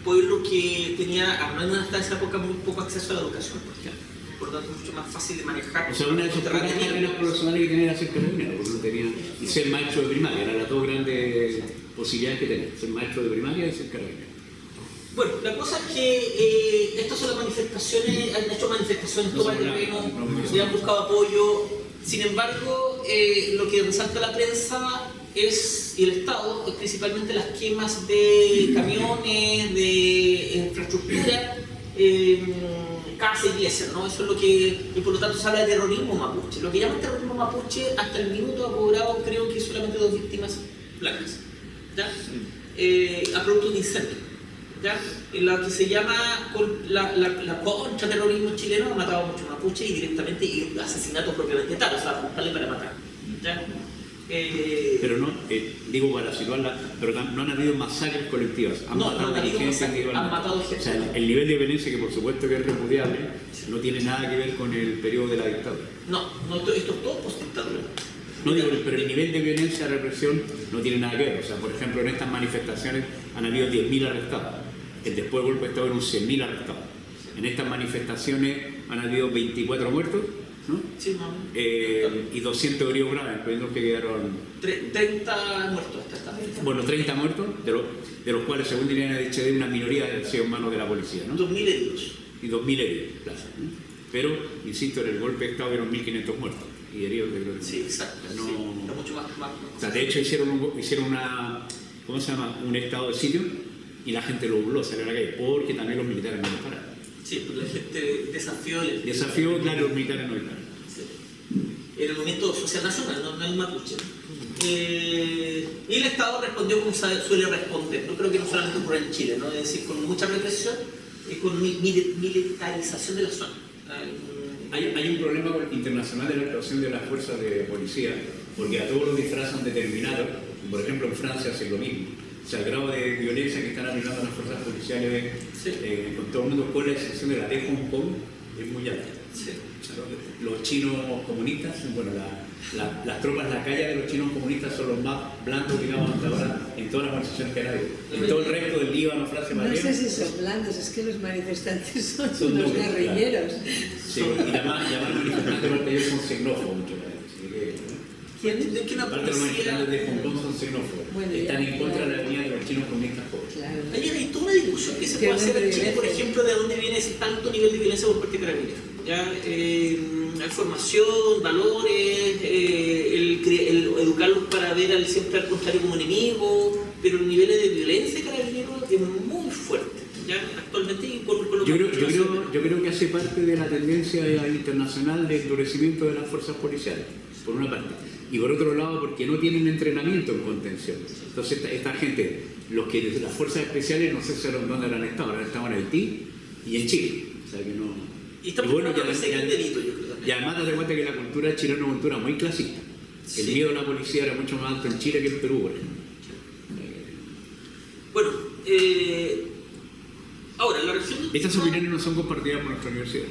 Speaker 2: pueblo que tenía, al menos hasta esa época, muy poco acceso a la educación. Por lo tanto, es mucho más fácil de manejar.
Speaker 5: O sea, una de esas pocas carreras profesionales que tenía era ser carabinero, porque no tenía, y ser maestro de primaria, eran las dos grandes posibilidades que tenía, ser maestro de primaria y ser carabinero.
Speaker 2: Bueno, la cosa es que estas son las manifestaciones, han hecho manifestaciones todo el terreno, se han buscado apoyo. Sin embargo, lo que resalta la prensa es, y el Estado, es principalmente las quemas de camiones, de infraestructura, casas, iglesias, ¿no? Eso es lo que, y por lo tanto se habla de terrorismo mapuche. Lo que llaman terrorismo mapuche, hasta el minuto ha cobrado, creo que solamente 2 víctimas blancas, ¿ya? A producto de incendio. ¿Ya? En la que se llama la contraterrorismo chileno, ha matado a muchos mapuches y directamente, y asesinatos propiamente tal, o sea, apuntarle para matar. ¿Ya?
Speaker 5: Pero no, digo para situarla, pero no han habido masacres colectivas, han matado gente individualmente.
Speaker 2: Han matado gente.
Speaker 5: O sea, el nivel de violencia, que por supuesto que es repudiable, no tiene nada que ver con el periodo de la dictadura.
Speaker 2: No, esto es todo post-dictadura.
Speaker 5: No digo, pero el nivel de violencia, represión, no tiene nada que ver. O sea, por ejemplo, en estas manifestaciones han habido 10.000 arrestados. Después del golpe de Estado eran 100.000 arrestados. En estas manifestaciones han habido 24 muertos, ¿no? Sí, y 200 heridos graves, incluyendo los que quedaron...
Speaker 2: 30 muertos hasta esta vez.
Speaker 5: Bueno, 30 muertos, de los cuales, según dirían el HD, una minoría han sido en manos de la policía, ¿no?
Speaker 2: 2.000 heridos.
Speaker 5: Y 2.000 heridos, claro, ¿no? Pero, insisto, en el golpe de Estado hubieron 1.500 muertos y heridos de glorias.
Speaker 2: Sí, exacto. No, sí, mucho más.
Speaker 5: O sea, de hecho hicieron una... ¿Cómo se llama? Un estado de sitio, y la gente lo burló, salió a la calle, porque también los militares no lo pararon.
Speaker 2: Sí. Sí, pues la gente desafió el...
Speaker 5: Desafío, claro, militar no militar.
Speaker 2: En el movimiento social nacional, no el mapuche. Y el Estado respondió como suele responder. No creo que no solamente ocurra en Chile, ¿no? Es decir, con mucha represión y con militarización de la zona.
Speaker 5: Hay un problema internacional de la actuación de las fuerzas de policía, porque a todos los disfrazan de terminados. Por ejemplo, en Francia hace lo mismo. O sea, el grado de violencia que están aplicando las fuerzas policiales con todo el mundo, con la excepción de la de Hong Kong, es muy alta.
Speaker 2: Sí.
Speaker 5: Los chinos comunistas, bueno, las tropas en la calle de los chinos comunistas son los más blandos, digamos, hasta ahora en todas las manifestaciones que han habido. En todo el resto del Líbano, Francia,
Speaker 1: no sé si son blandos, es que los manifestantes son los guerrilleros.
Speaker 5: Sí, y además manifestantes porque ellos son xenófobos muchas veces.
Speaker 2: ¿De qué una
Speaker 5: parte de los manifestantes de Hong Kong son xenófobos. Bueno, están en contra de la línea de los chinos comunistas pobres.
Speaker 1: Claro.
Speaker 2: Hay toda una discusión que se puede hacer en Chile, por ejemplo, de dónde viene ese tanto nivel de violencia por parte de carabineros. Ya, hay formación, valores, el educarlos para ver siempre al contrario como enemigo, pero el nivel de violencia de carabineros es muy fuerte. Ya, actualmente
Speaker 5: yo creo que hace parte de la tendencia internacional de endurecimiento de las fuerzas policiales, por una parte. Y por otro lado, porque no tienen entrenamiento en contención. Entonces, esta gente, las fuerzas especiales, no sé si dónde han estado, ahora están en Haití y en Chile. O sea, que no...
Speaker 2: Y bueno, delito, yo creo.
Speaker 5: Y además te das cuenta que la cultura chilena es una cultura muy clasista. Sí. El miedo a la policía era mucho más alto en Chile que en Perú, por ejemplo.
Speaker 2: Bueno, ahora, la región...
Speaker 5: Estas opiniones no son compartidas por nuestra universidad.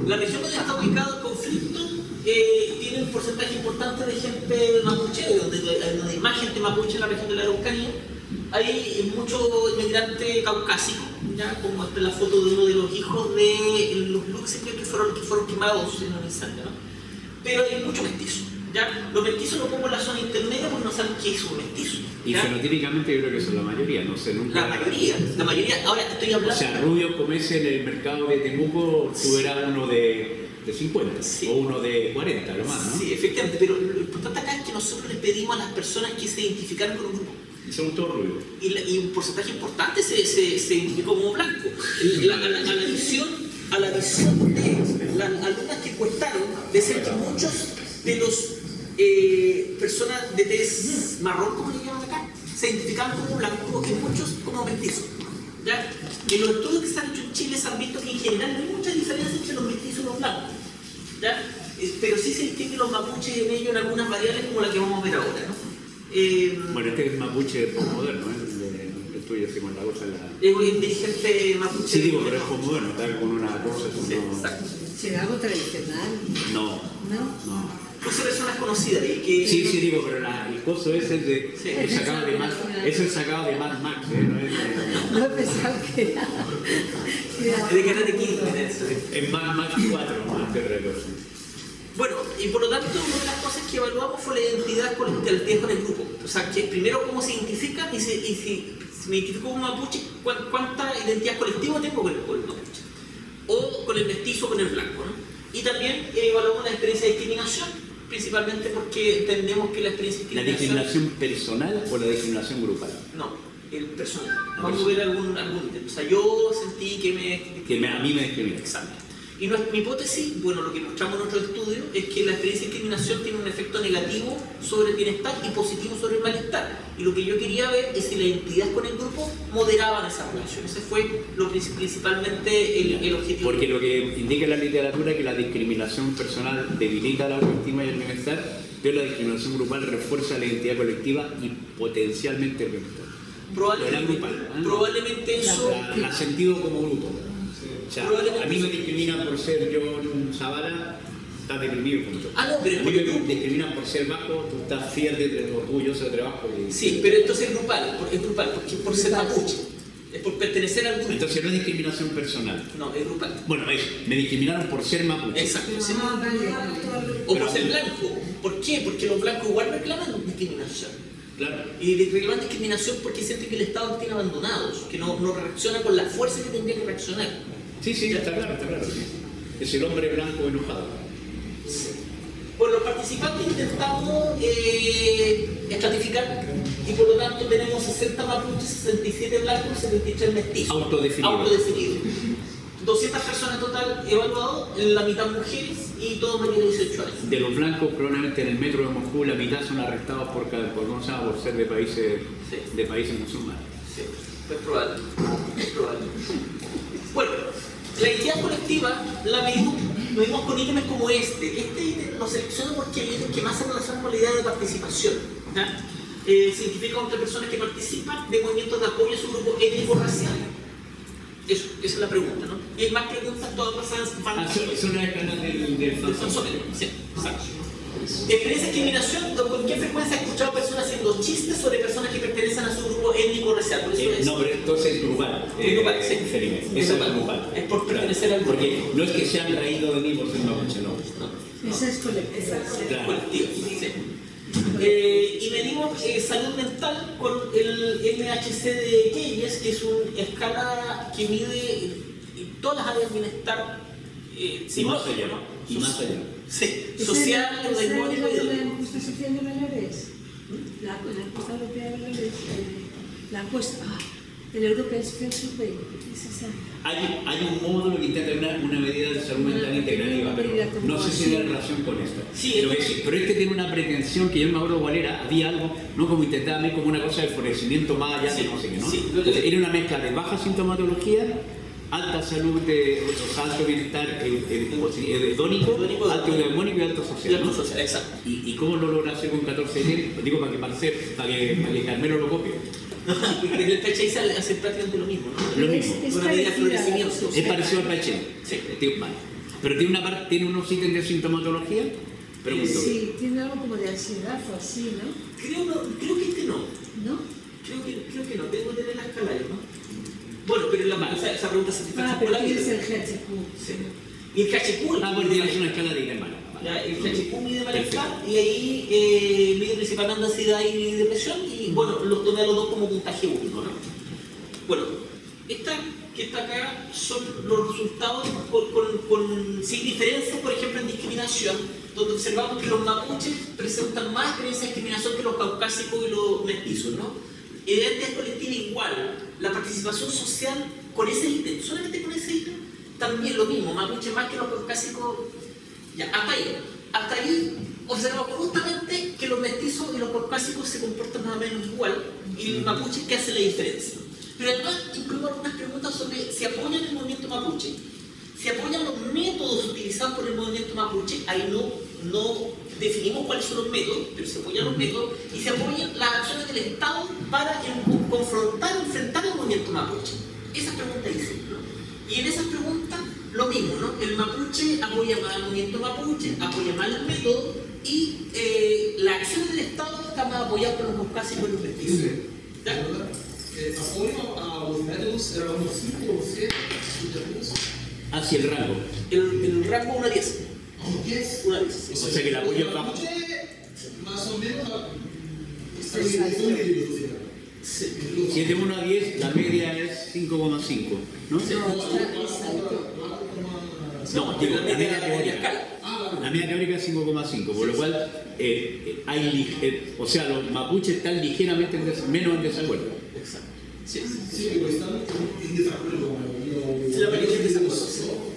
Speaker 2: La región donde está ubicado el conflicto tiene un porcentaje importante de gente mapuche, donde hay más gente mapuche en la región de la Araucanía. Hay mucho inmigrante caucásico, ya como esta es la foto de uno de los hijos de los Luxemburg que fueron quemados en un incendio, ¿no? Pero hay mucho mestizo. ¿Ya? Los mestizos lo pongo en la zona intermedia porque no saben qué es un mestizo.
Speaker 5: Y fenotípicamente yo creo que son la mayoría, no sé nunca.
Speaker 2: La mayoría, ahora estoy hablando.
Speaker 5: O sea, rubio como ese en el mercado de Temuco, tú eras uno de 50 o uno de 40, lo más, ¿no?
Speaker 2: Sí, efectivamente, pero lo importante acá es que nosotros les pedimos a las personas que se identificaron con un grupo.
Speaker 5: Y somos todos rubios.
Speaker 2: Y un porcentaje importante se identificó como blanco. A la visión de las alumnas que encuestaron, de ser que muchos de los personas de tez marrón, como le llaman acá, se identificaban como blancos y muchos como mestizos. ¿Ya? En los estudios que se han hecho en Chile se han visto que en general no hay mucha diferencia entre los mestizos y los blancos. ¿Ya? Pero sí se distinguen los mapuches en ellos en algunas variables como la que vamos a ver ahora, ¿no?
Speaker 5: Bueno, este es mapuche postmoderno, el tuyo, decimos la cosa.
Speaker 2: Es un dirigente mapuche.
Speaker 5: Sí, digo, pero es postmoderno, está con una cosa.
Speaker 2: Sí, exacto.
Speaker 1: ¿Será algo tradicional?
Speaker 5: No.
Speaker 2: Pues personas conocidas.
Speaker 5: Sí, digo, pero el coso ese es de. Sí. Es el sacado de Mad Max,
Speaker 1: No pensaba que era.
Speaker 2: Es de Karate Kid,
Speaker 5: es Mad Max 4, más que otra cosa.
Speaker 2: Bueno, y por lo tanto, una de las cosas que evaluamos fue la identidad con el grupo. O sea, que primero cómo se identifica y si me identifico como mapuche, cuánta identidad colectiva tengo con el mapuche. O con el mestizo o con el blanco, ¿no? Y también evaluamos la experiencia de discriminación, principalmente porque entendemos que la experiencia de discriminación...
Speaker 5: ¿La discriminación personal o la discriminación grupal?
Speaker 2: No, el personal. Vamos a ver algún intento. O sea, yo sentí que
Speaker 5: a mí me discriminó.
Speaker 2: Exacto. Y mi hipótesis, bueno, lo que mostramos en nuestro estudio, es que la experiencia de discriminación tiene un efecto negativo sobre el bienestar y positivo sobre el malestar. Y lo que yo quería ver es si la identidad con el grupo moderaban esa relación. Ese fue principalmente el objetivo.
Speaker 5: Porque lo que indica la literatura es que la discriminación personal debilita la autoestima y el bienestar, pero la discriminación grupal refuerza la identidad colectiva y potencialmente el bienestar.
Speaker 2: Probablemente eso...
Speaker 5: La sentido como grupo. O sea, a mí me discriminan por ser yo un Zavala, estás deprimido.
Speaker 2: No, pero
Speaker 5: a mí me discriminan por ser bajo, tú estás fiel, orgulloso de trabajo.
Speaker 2: Sí, pero entonces es grupal, porque por ser mapuche, es por pertenecer al grupo.
Speaker 5: Entonces no es discriminación personal.
Speaker 2: No, es grupal.
Speaker 5: Bueno, me discriminaron por ser mapuche.
Speaker 2: Exacto. O por ser blanco. ¿Por qué? Porque los blancos igual reclaman discriminación.
Speaker 5: Claro.
Speaker 2: Y reclaman discriminación porque sienten que el Estado los tiene abandonados, que no reacciona con la fuerza que tendría que reaccionar.
Speaker 5: Sí, está claro. Sí. Es el hombre blanco enojado.
Speaker 2: Sí. Bueno, los participantes intentamos estratificar y por lo tanto tenemos 60 mapuches, 67 blancos y 73 mestizos.
Speaker 5: Autodefinidos.
Speaker 2: 200 personas en total evaluados, la mitad mujeres y todos mayores de 18 años.
Speaker 5: De los blancos, probablemente en el metro de Moscú, la mitad son arrestados por ¿cómo se llama? Por ser de países musulmanes.
Speaker 2: Sí, es probable. Es probable. Bueno, la identidad colectiva la medimos con ítems como este. Este ítem lo selecciono porque es el ítem que más se relaciona con la idea de participación. ¿Ya? Se identifica entre personas que participan de movimientos de apoyo a su grupo étnico-racial. Eso, esa es la pregunta, ¿no? Y hay más preguntas, todas basadas en
Speaker 5: es una escala del
Speaker 2: Fanzone. Sí, exacto. Experiencia de discriminación, ¿con qué frecuencia has escuchado personas haciendo chistes sobre personas que pertenecen a su grupo étnico-racial? Por eso es.
Speaker 5: No, pero entonces es grupal.
Speaker 2: Grupal, sí.
Speaker 5: Felipe. Eso es grupal.
Speaker 2: Es por pertenecer al grupo.
Speaker 5: Porque no es que se han reído de mí por ser mapuche, no.
Speaker 1: Esa es colectiva.
Speaker 5: Claro.
Speaker 2: Colectiva, sí. Y medimos salud mental con el MHC de Keyes, que es una escala que mide todas las áreas de bienestar psicológico, ¿no?
Speaker 5: Y más allá.
Speaker 2: Sí, social, eudaimónico y
Speaker 1: ¿La encuesta social de valores? La encuesta europea de valores. La encuesta del European Social Survey. Es esa.
Speaker 5: Hay un módulo que intenta una medida de salud mental integrativa, pero no sé si tiene relación con esto.
Speaker 2: Sí,
Speaker 5: pero este tiene una pretensión que yo no me acuerdo cuál era, había algo, no como intentaba ver como una cosa de florecimiento más allá de no sé qué, ¿no?
Speaker 2: Sí.
Speaker 5: Entonces, era una mezcla de baja sintomatología, alta salud, alto bienestar hedónico, alto eudaimónico y alto social, ¿no?
Speaker 2: Exacto.
Speaker 5: ¿Y cómo lo logra hacer con 14 ítems? Digo, para que Carmelo lo copie.
Speaker 2: El PHI hace prácticamente lo mismo, ¿no?
Speaker 5: Lo mismo.
Speaker 1: Es
Speaker 2: Una medida de florecimiento.
Speaker 5: Es parecido al PHI.
Speaker 2: Sí.
Speaker 5: Vale. Pero tiene unos ítems de sintomatología. Pregunto.
Speaker 1: Sí, tiene algo como de ansiedad o así, ¿no?
Speaker 2: Creo que este no.
Speaker 1: ¿No?
Speaker 2: Creo que no. Tengo que tener la escala ahí, ¿no? Bueno, pero esa pregunta se satisface
Speaker 1: Pero
Speaker 2: por la
Speaker 1: tienes
Speaker 2: vida.
Speaker 1: el GHQ.
Speaker 2: Sí. Y el HQ.
Speaker 5: Bueno, tienes una escala de ítems.
Speaker 2: El HQ mide malestar y ahí mide principalmente ansiedad y depresión y bueno, los tomé a los dos como puntaje único, ¿no? Bueno, esta que está acá son los resultados sin diferencias, por ejemplo, en discriminación, donde observamos que los mapuches presentan más experiencia de discriminación que los caucásicos y los mestizos, ¿no? Identidad colectiva igual, la participación social con ese ítem, solamente con ese ítem, también lo mismo, mapuche más que los caucásicos. Ya, hasta ahí observamos justamente que los mestizos y los caucásicos se comportan más o menos igual y el mapuche que hace la diferencia. Pero además incluimos algunas preguntas sobre si apoyan el movimiento mapuche, si apoyan los métodos utilizados por el movimiento mapuche, ahí no definimos cuáles son los métodos, pero se apoyan los métodos y se apoyan las acciones del Estado para enfrentar el movimiento mapuche. Esas preguntas hice, ¿no? Y en esas preguntas lo mismo, ¿no? El mapuche apoya más al movimiento mapuche, apoya más el método y las acciones del Estado están más apoyadas por los caucásicos y los mestizos. ¿Ya?
Speaker 6: Apoyo a los métodos era unos 5 o 7
Speaker 5: Hacia el rango.
Speaker 2: El rango 1 a 10.
Speaker 6: a 10.
Speaker 2: 1 a 10.
Speaker 5: O sea que el apoyo es bajo.
Speaker 6: Más o menos está dividido.
Speaker 2: Sí.
Speaker 5: Si es de 1 a 10, la media es 5,5, ¿no? No, digo, la media teórica. La media teórica es 5,5, por lo cual o sea, los mapuches están ligeramente menos en desacuerdo.
Speaker 2: Exacto. Sí.
Speaker 6: Sí, pero están en desacuerdo.
Speaker 2: La mayoría de desacuerdo.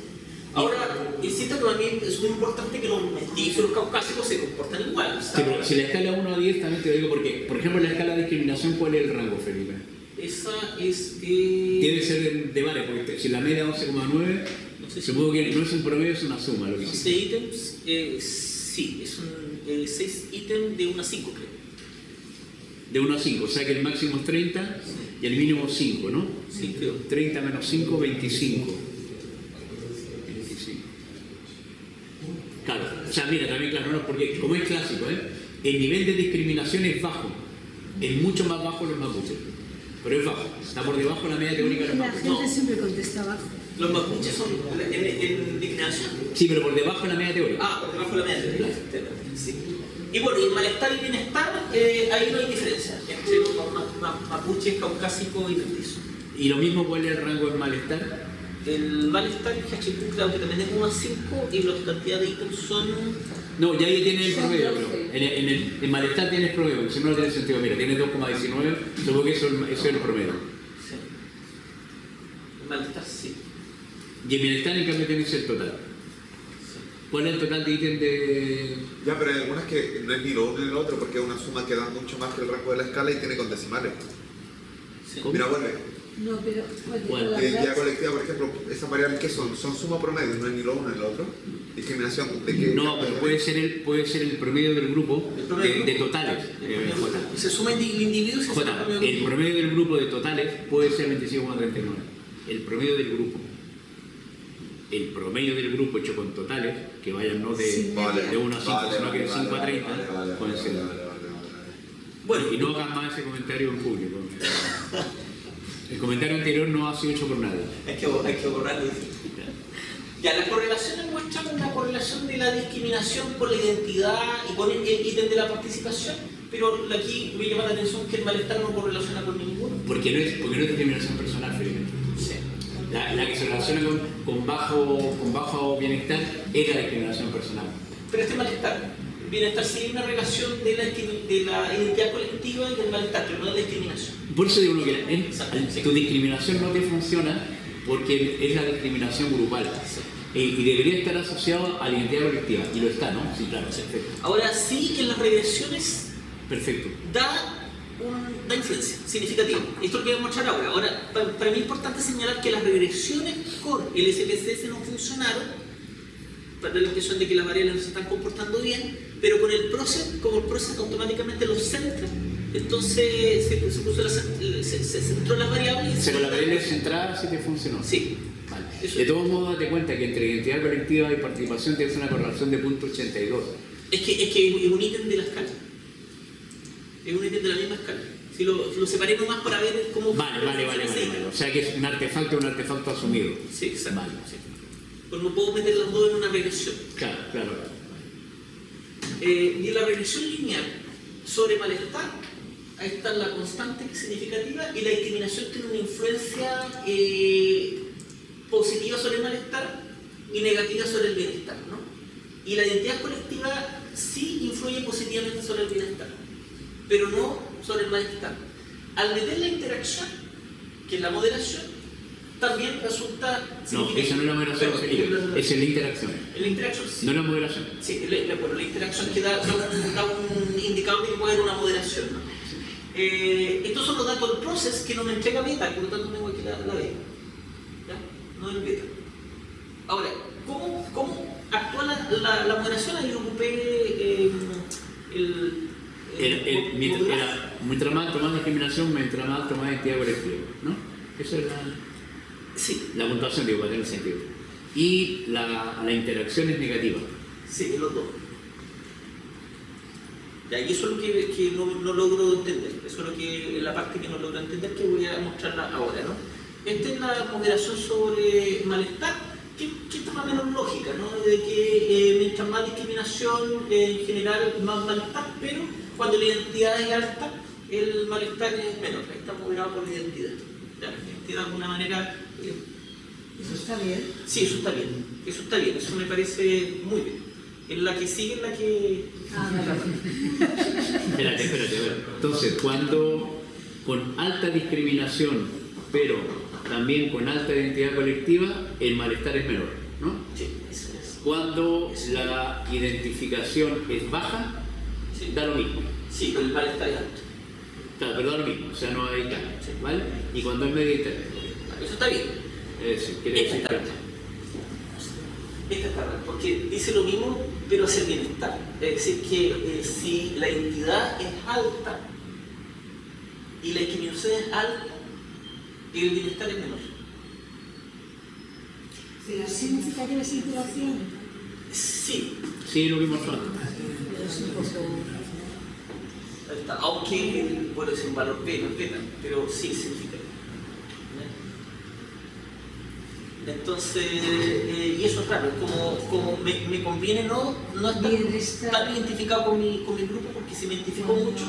Speaker 2: Ahora, insisto que para mí es muy importante que los mestizos y los caucásicos se comportan igual.
Speaker 5: Sí, pero si la escala 1 a 10 también te lo digo porque, por ejemplo, la escala de discriminación, ¿cuál es el rango, Felipe?
Speaker 2: Esa es
Speaker 5: Debe ser de varias, porque si la media es 11,9, supongo que no es un promedio, es una suma lo que hiciste.
Speaker 2: 6 ítems, sí, es un 6 ítems de 1 a 5, creo.
Speaker 5: De 1 a 5, o sea que el máximo es 30 y el mínimo 5, ¿no?
Speaker 2: Sí, creo.
Speaker 5: 30 menos 5, 25. Claro, o sea, mira, también claro, no, porque como es clásico, el nivel de discriminación es bajo, es mucho más bajo los mapuches, pero es bajo, está por debajo de la media teórica de los
Speaker 1: La
Speaker 5: mapuches.
Speaker 1: gente siempre contesta abajo.
Speaker 2: Los mapuches son en discriminación.
Speaker 5: Sí, pero por debajo de la media teórica.
Speaker 2: Por debajo de la media. Sí. Y bueno, y malestar y bienestar, ahí no hay diferencia entre los mapuches, caucásicos y mestizos.
Speaker 5: ¿Y lo mismo cuál es el rango de malestar?
Speaker 2: El malestar y el HQ, claro que también es 1 a 5 y las cantidades de ítems son.
Speaker 5: No, ya ahí tienes el promedio, pero en malestar tienes promedio, porque si no, no tiene sentido. Mira, tienes 2,19, supongo que eso es el promedio.
Speaker 2: Sí. El malestar, sí.
Speaker 5: Y el bienestar en cambio tiene que ser total. ¿Cuál es el total de ítem de...?
Speaker 7: Ya, pero hay algunas que no es ni lo uno ni lo otro porque es una suma que da mucho más que el rango de la escala y tiene con decimales.
Speaker 5: ¿Cómo?
Speaker 7: Mira, vuelve.
Speaker 1: No, pero
Speaker 5: Bueno,
Speaker 7: Identidad colectiva, por ejemplo, esas variables que son suma promedio, no es ni lo uno ni lo otro. Discriminación de que...
Speaker 5: No, pero puede ser el promedio del grupo de totales.
Speaker 3: Se suma el individuo y se suma el promedio.
Speaker 5: El promedio del grupo de totales puede ser 25,39. El promedio del grupo. El promedio del grupo hecho con totales, que vayan no de 1 a 5, sino que de 5 a 30, pueden ser.
Speaker 3: Bueno,
Speaker 5: Y no hagan más ese comentario en público. El comentario anterior no ha sido hecho por nadie.
Speaker 3: hay que borrarlo. Ya, las correlaciones muestran una correlación de la discriminación por la identidad y con el ítem de la participación, pero aquí me llama la atención que el malestar no correlaciona con ninguno.
Speaker 5: Porque no es discriminación personal, Felipe.
Speaker 3: Sí.
Speaker 5: La que se relaciona con bajo bienestar es la discriminación personal.
Speaker 3: Pero este malestar, bienestar sigue una relación de la identidad colectiva y del malestar, pero no de la discriminación.
Speaker 5: Por eso digo que tu discriminación no te funciona porque es la discriminación grupal. Y debería estar asociado a la identidad colectiva. Y lo está, ¿no? Sí, claro, perfecto.
Speaker 3: Ahora sí, en las regresiones
Speaker 5: Perfecto.
Speaker 3: da influencia significativa. Esto es lo que voy a mostrar ahora. Ahora, para mí es importante señalar que las regresiones con el SPSS no funcionaron, para dar la impresión de que las variables no se están comportando bien, pero con el process, como el process automáticamente los centra, entonces se centró las variables.
Speaker 5: Pero la variable centrada sí te funcionó.
Speaker 3: Sí.
Speaker 5: Vale.
Speaker 3: Eso.
Speaker 5: De todos modos, date cuenta que entre identidad colectiva y participación tienes una correlación de 0.82.
Speaker 3: Es que es un ítem de la escala. Es un ítem de la misma escala. Si lo separé nomás para ver cómo...
Speaker 5: Vale. O sea que es un artefacto asumido.
Speaker 3: Sí, exacto.
Speaker 5: Vale.
Speaker 3: Sí. Pues no puedo meter los dos en una regresión.
Speaker 5: Claro.
Speaker 3: Y en la regresión lineal sobre malestar, ahí está la constante que es significativa y la discriminación tiene una influencia positiva sobre el malestar y negativa sobre el bienestar, ¿no? Y la identidad colectiva sí influye positivamente sobre el bienestar, pero no sobre el malestar. Al meter la interacción, que es la moderación, también resulta
Speaker 5: No, esa no es la moderación, Felipe. Esa es la interacción.
Speaker 3: La interacción sí.
Speaker 5: No es la moderación.
Speaker 3: Sí, la interacción que da un indicador de que puede haber una moderación, ¿no? Estos son los datos del process que no me entrega beta, por lo tanto tengo aquí la beta. ¿Ya? No el beta. Ahora, ¿cómo actúa la moderación? Ahí ocupé
Speaker 5: mientras más tomas discriminación, mientras más tomas identidad colectiva, ¿no? Esa es la puntuación, digo, para tener sentido. Y la interacción es negativa.
Speaker 3: Sí, los dos. Y eso es lo que no logro entender. Eso es la parte que no logro entender, que voy a mostrarla ahora, ¿no? Esta es la moderación sobre malestar, que está más o menos lógica, ¿no? De que mientras más discriminación, en general más malestar, pero cuando la identidad es alta, el malestar es menor. Está moderado por la identidad. De alguna manera...
Speaker 1: ¿Eso está bien?
Speaker 3: Sí, eso está bien. Eso me parece muy bien. En la que sigue, en la que...
Speaker 5: Espérate, a ver. Entonces, cuando con alta discriminación, pero también con alta identidad colectiva, el malestar es menor, ¿no?
Speaker 3: Sí, eso es.
Speaker 5: Cuando la identificación es baja,
Speaker 3: Sí.
Speaker 5: da lo mismo.
Speaker 3: Sí, el malestar es alto.
Speaker 5: Claro, pero da lo mismo, o sea, no hay cambio, ¿vale? Y cuando es media interna.
Speaker 3: Eso está bien.
Speaker 5: Quiere decir que...
Speaker 3: Esta está mal, porque dice lo mismo, pero hacia el bienestar. Es decir, que si la entidad es alta y la discriminación es alta, el bienestar es menor.
Speaker 1: ¿Pero significaría esa interacción?
Speaker 3: Sí,
Speaker 5: Sí, lo vimos antes.
Speaker 1: Pero es un poco...
Speaker 3: ahí está. Aunque puede ser un valor beta, pero sí significa. Entonces, y eso es raro, como me conviene no estar tan identificado con mi grupo, porque si me identifico mucho,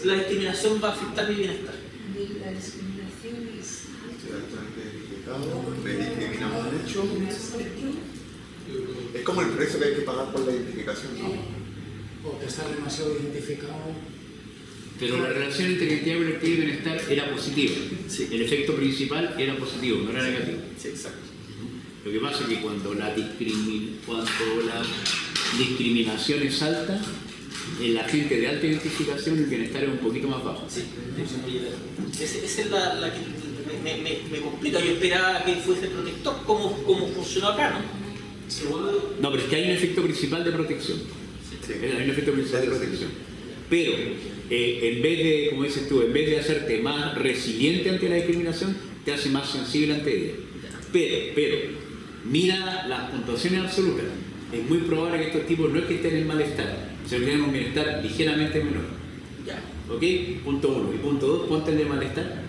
Speaker 3: la discriminación va a afectar mi bienestar.
Speaker 1: La discriminación es...
Speaker 7: Me discriminamos mucho. Es como el precio que hay que pagar por la identificación, ¿no?
Speaker 8: O que está demasiado identificado.
Speaker 5: Pero la relación entre identidad colectiva y bienestar era positiva.
Speaker 3: Sí.
Speaker 5: El efecto principal era positivo, no era negativo.
Speaker 3: Sí, exacto.
Speaker 5: Lo que pasa es que cuando la discriminación es alta, en la gente de alta identificación el bienestar es un poquito más bajo.
Speaker 3: Sí, esa es la que me complica. Yo esperaba que fuese protector, como funcionó acá, ¿no?
Speaker 5: No, pero es que hay un efecto principal de protección. Hay un efecto principal de protección. Pero, en vez de, como dices tú, en vez de hacerte más resiliente ante la discriminación, te hace más sensible ante ella. Pero, mira las puntuaciones absolutas. Es muy probable que estos tipos no es que estén en malestar, sino que tienen un bienestar ligeramente menor.
Speaker 3: Ya.
Speaker 5: ¿Ok? Punto 1. Y punto 2, ponte el de malestar.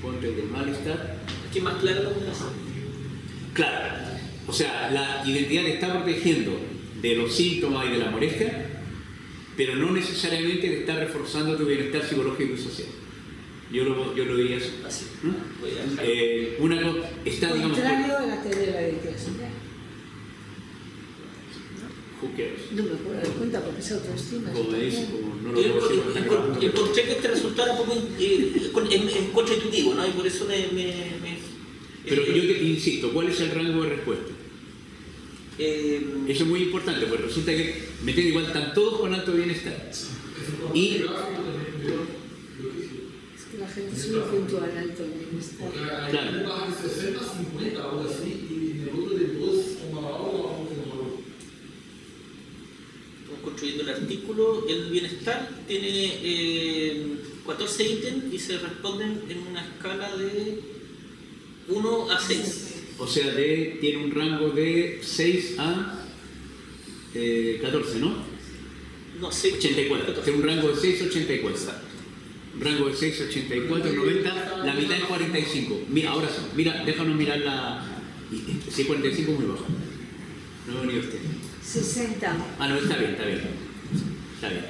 Speaker 5: Ponte el de malestar.
Speaker 3: Aquí más claro la combinación.
Speaker 5: Claro. O sea, la identidad te está protegiendo de los síntomas y de la molestia, pero no necesariamente te está reforzando tu bienestar psicológico y social. Yo lo diría así.
Speaker 3: Así.
Speaker 5: Una cosa está, digamos,
Speaker 1: Contrario a la teoría de la identidad social.
Speaker 5: who cares?
Speaker 1: No me puedo dar cuenta porque es autoestima.
Speaker 5: Como me dice, como no lo puedo decir porque está grabando.
Speaker 3: Encontré que este resultado era un poco contraintuitivo, ¿no? Y por eso
Speaker 5: Pero yo te insisto, ¿cuál es el rango de respuesta? Eso es muy importante, porque resulta que me entiendo igual, están todos con alto bienestar. Y
Speaker 1: Es que la gente es muy puntual al alto bienestar.
Speaker 5: claro,
Speaker 6: de 60 a 50, algo así, y en el otro de 2 o más algo,
Speaker 3: estamos construyendo el artículo. El bienestar tiene 14 ítems y se responden en una escala de 1 a 6.
Speaker 5: o sea, tiene un rango de 6 a 14, ¿no?
Speaker 3: No, 6.
Speaker 5: 84. Tiene un rango de 6 a 84. Un rango de 6 a 84, 90, la mitad es 45. Mira, ahora sí, mira, déjanos mirar la... Sí, 45 es muy bajo. No he venido usted.
Speaker 1: 60.
Speaker 5: Ah, no, está bien, está bien. Está bien.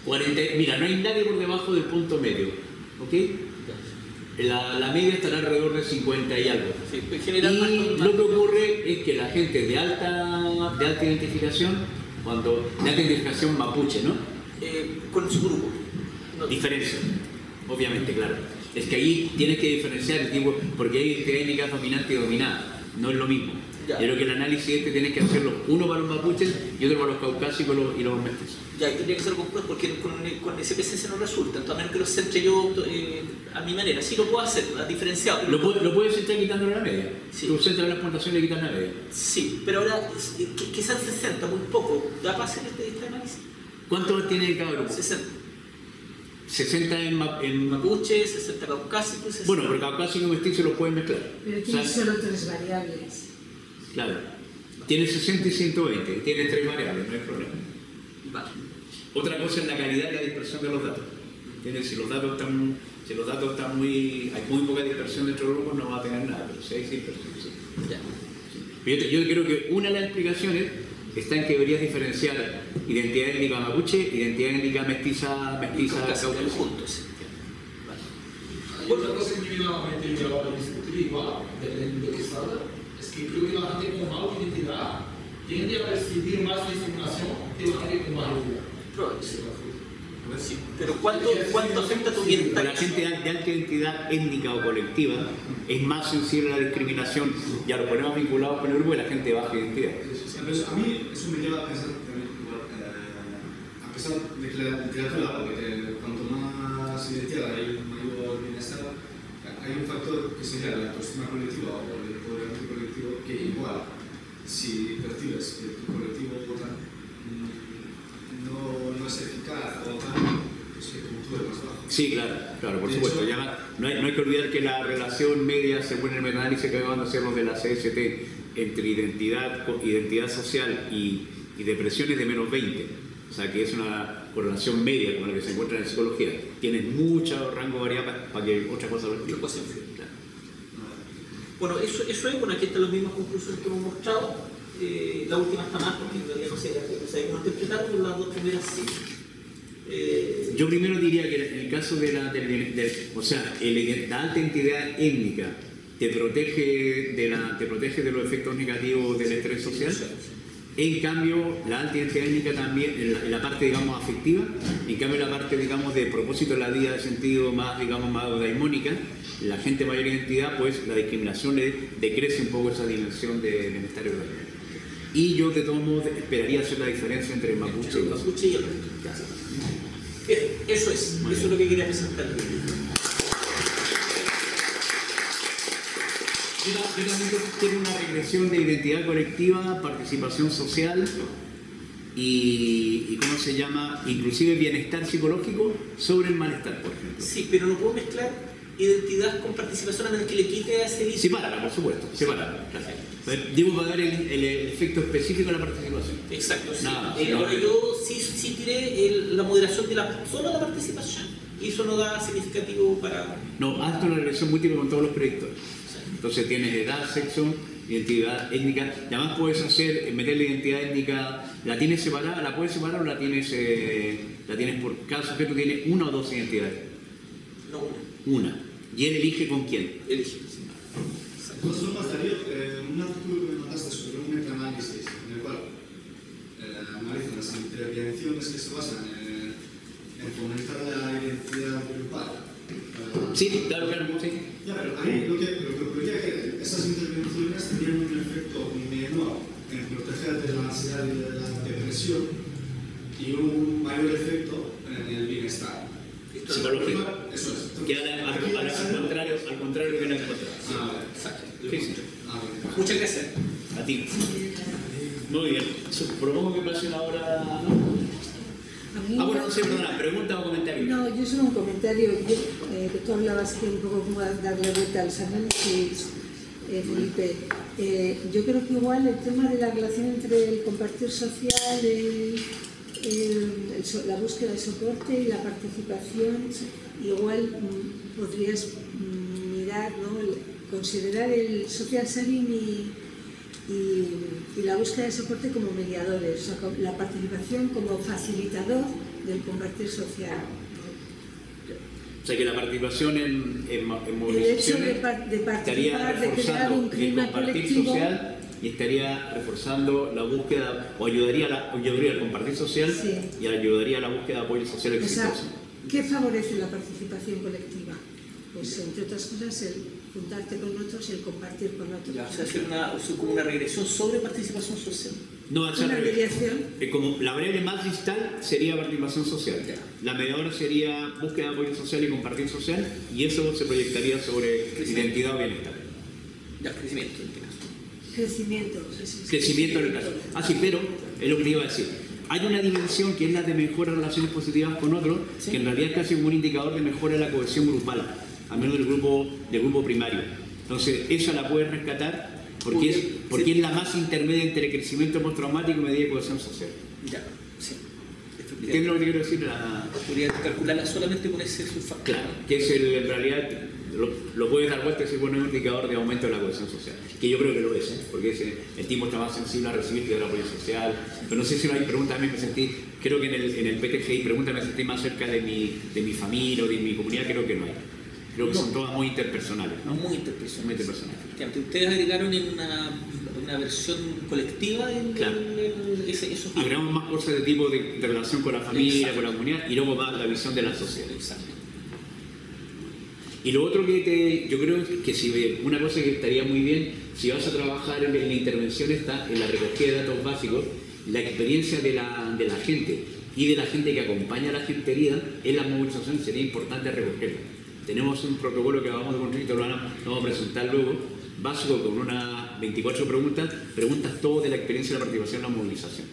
Speaker 5: 40, mira, no hay nadie por debajo del punto medio. ¿Ok? La media estará alrededor de 50 y algo.
Speaker 3: Sí, en general,
Speaker 5: Y lo que ocurre es que la gente de alta identificación, de alta identificación mapuche, ¿no?
Speaker 3: con su grupo. No,
Speaker 5: Diferencia, obviamente, claro. Es que ahí tienes que diferenciar el tipo, porque hay técnicas dominante y dominada, no es lo mismo.
Speaker 3: Ya.
Speaker 5: Yo creo que el análisis tienes que hacerlo uno para los mapuches y otro para los caucásicos y los mestizos.
Speaker 3: Ya, y tendría que ser concreto porque con SPSS no resulta, entonces a menos que lo centre yo a mi manera. Sí lo puedo hacer, diferenciado.
Speaker 5: Lo puedes centrar quitándole la media.
Speaker 3: Sí.
Speaker 5: Tú centras las puntuaciones y quitas la media.
Speaker 3: Sí, pero ahora que sean 60, muy poco. ¿Da para hacer este análisis?
Speaker 5: ¿Cuántos tiene cada grupo?
Speaker 3: 60.
Speaker 5: 60 en
Speaker 3: Mapuche, 60 caucásico y 60.
Speaker 5: Bueno, pero caucásico y mestizo los pueden mezclar.
Speaker 1: Pero tiene solo 3 variables.
Speaker 5: Claro. Tiene 60 y 120, y tiene 3 variables, no hay problema.
Speaker 3: Vale.
Speaker 5: Otra cosa es la calidad y la dispersión de los datos. ¿Entiendes? Si los datos están hay muy poca dispersión dentro del grupo, no va a tener nada, pero si hay dispersión, sí.
Speaker 3: Ya.
Speaker 5: Yo creo que una de las explicaciones está en que deberías diferenciar identidad étnica mapuche, identidad étnica mestiza caucásica.
Speaker 3: Juntos.
Speaker 6: Hay otra cosa que me viene a la mente y ahora discutir igual, dependiendo de lo que salga, es que creo que la gente con mala identidad tiende a percibir más discriminación que la gente con mala identidad.
Speaker 3: Sí, pero ¿cuánto afecta tu bienestar?
Speaker 5: La gente de alta identidad étnica o colectiva es más sensible a la discriminación y a los problemas vinculados con el grupo de la gente de baja identidad.
Speaker 9: Entonces, a mí eso me lleva a pensar también, a pesar de que la literatura, porque cuanto más identidad hay mayor bienestar, hay un factor que sería la autoestima colectiva o el empoderamiento colectivo, que igual, si percibes que tu colectivo no es eficaz o tal, pues que tu tú es más bajo.
Speaker 5: Sí, claro, por supuesto. Ya no hay que olvidar que la relación media, según el metaanálisis que acaban de hacer los de la CST, entre identidad social y depresión es de menos 20. O sea que es una correlación media con la que se encuentra en psicología. Tienes mucho rango variable para que otra cosa lo explique. Claro.
Speaker 3: Bueno, eso es, bueno, aquí están las mismas conclusiones que hemos mostrado. La última está más porque en realidad no sé cómo interpretar, pero las dos primeras sí.
Speaker 5: Yo primero diría que en el caso de la alta identidad étnica te protege de los efectos negativos del estrés social. En cambio, la alta identidad étnica también, en la parte, digamos, afectiva, en cambio, la parte, digamos, de propósito de la vida, de sentido más, digamos, más daimónica, la gente de mayor identidad, pues la discriminación le decrece un poco esa dimensión de bienestar y ordenamiento. Y yo, de todos modos, esperaría hacer la diferencia entre el mapuche y el
Speaker 2: mapuche y el resto. Bien, eso es lo que quería presentar.
Speaker 5: Yo también tengo una regresión de identidad colectiva, participación social y ¿cómo se llama? Inclusive bienestar psicológico sobre el malestar, por ejemplo.
Speaker 2: Sí, pero no puedo mezclar identidad con participación a menos que le quite a ese...
Speaker 5: Sepárala, por supuesto, sepárala. Digo, para dar el efecto específico de la participación.
Speaker 2: Exacto, sí.
Speaker 5: Nada,
Speaker 2: ahora yo sí tiré la moderación de solo la participación y eso no da significativo para...
Speaker 5: No, hazte una regresión múltiple con todos los predictores. Entonces tienes edad, sexo, identidad étnica, y además puedes meter la identidad étnica, la tienes separada, la puedes separar o la tienes por cada sujeto tiene una o dos identidades.
Speaker 2: No,
Speaker 5: una. Y él elige con quién.
Speaker 2: Elige.
Speaker 9: Entonces, no pasaría un artículo que me mandaste sobre un metaanálisis en el cual analizan las intervenciones que se basan en fomentar la identidad grupal.
Speaker 5: Sí, claro, sí.
Speaker 9: Ya, pero ahí lo que ocurría es que esas intervenciones tenían un efecto menor en proteger de la ansiedad y de la depresión y un mayor efecto en el bienestar.
Speaker 5: Psicológico.
Speaker 9: Eso es.
Speaker 5: Que al contrario que no encontrado.
Speaker 2: Exacto.
Speaker 5: Sí.
Speaker 2: Muchas gracias.
Speaker 5: A ti. Muy bien. Propongo que pasen ahora, ¿no? Bueno, no sé, perdona, ¿pregunta o comentario?
Speaker 1: No, yo solo un comentario. Que tú hablabas que un poco como darle vuelta a los análisis, Felipe. Yo creo que igual el tema de la relación entre el compartir social, la búsqueda de soporte y la participación, igual podrías mirar, ¿no? Considerar el social selling y la búsqueda de soporte como mediadores, o sea, la participación como facilitador del compartir social.
Speaker 5: O sea que la participación en movilizaciones estaría reforzando el compartir social y estaría reforzando la búsqueda, o ayudaría al compartir social, sí, y ayudaría a la búsqueda de apoyo social exitoso.
Speaker 1: ¿Qué favorece la participación colectiva? Pues entre otras cosas el juntarte con otros y el compartir con otros.
Speaker 2: Ya, o sea, hacer como una regresión sobre participación social.
Speaker 5: No,
Speaker 1: una mediación.
Speaker 5: Como la variable más distal sería participación social. Ya. La mediadora sería búsqueda de apoyo social y compartir social, y eso se proyectaría sobre identidad o bienestar.
Speaker 2: Ya, crecimiento en este caso.
Speaker 1: Crecimiento
Speaker 5: en el caso. Sí, pero es lo que te iba a decir. Hay una dimensión que es la de mejora de relaciones positivas con otros, sí, que en realidad es casi como un indicador de mejora de la cohesión grupal, al menos del grupo primario. Entonces, esa la puedes rescatar porque es la más intermedia entre crecimiento postraumático y medida de cohesión social.
Speaker 2: Ya, sí.
Speaker 5: ¿Entiendes lo que te quiero decir?
Speaker 2: Podría calcularla solamente con ese subfactor.
Speaker 5: Claro, que es en realidad lo puedes dar vuelta y se pone un indicador de aumento de la cohesión social, que yo creo que lo es, porque el tipo está más sensible a recibir que del apoyo social. Pero no sé si no hay preguntas, a mí me sentí, creo que en el PTGI preguntas me sentí más cerca de mi familia o de mi comunidad, creo que no hay. Creo que son todas muy interpersonales, ¿no?
Speaker 2: Muy interpersonales. Ustedes agregaron en una versión colectiva esos
Speaker 5: agregamos más cosas de tipo de relación con la familia, exacto, con la comunidad, y luego más la visión de la sociedad.
Speaker 2: Exacto.
Speaker 5: Y lo otro que yo creo que una cosa que estaría muy bien, si vas a trabajar en la intervención, está en la recogida de datos básicos, la experiencia de la gente y de la gente que acompaña a la gente herida en la movilización, sería importante recogerla. Tenemos un protocolo que vamos a construir, lo vamos a presentar luego, básico con unas 24 preguntas todo de la experiencia de la participación en la movilización.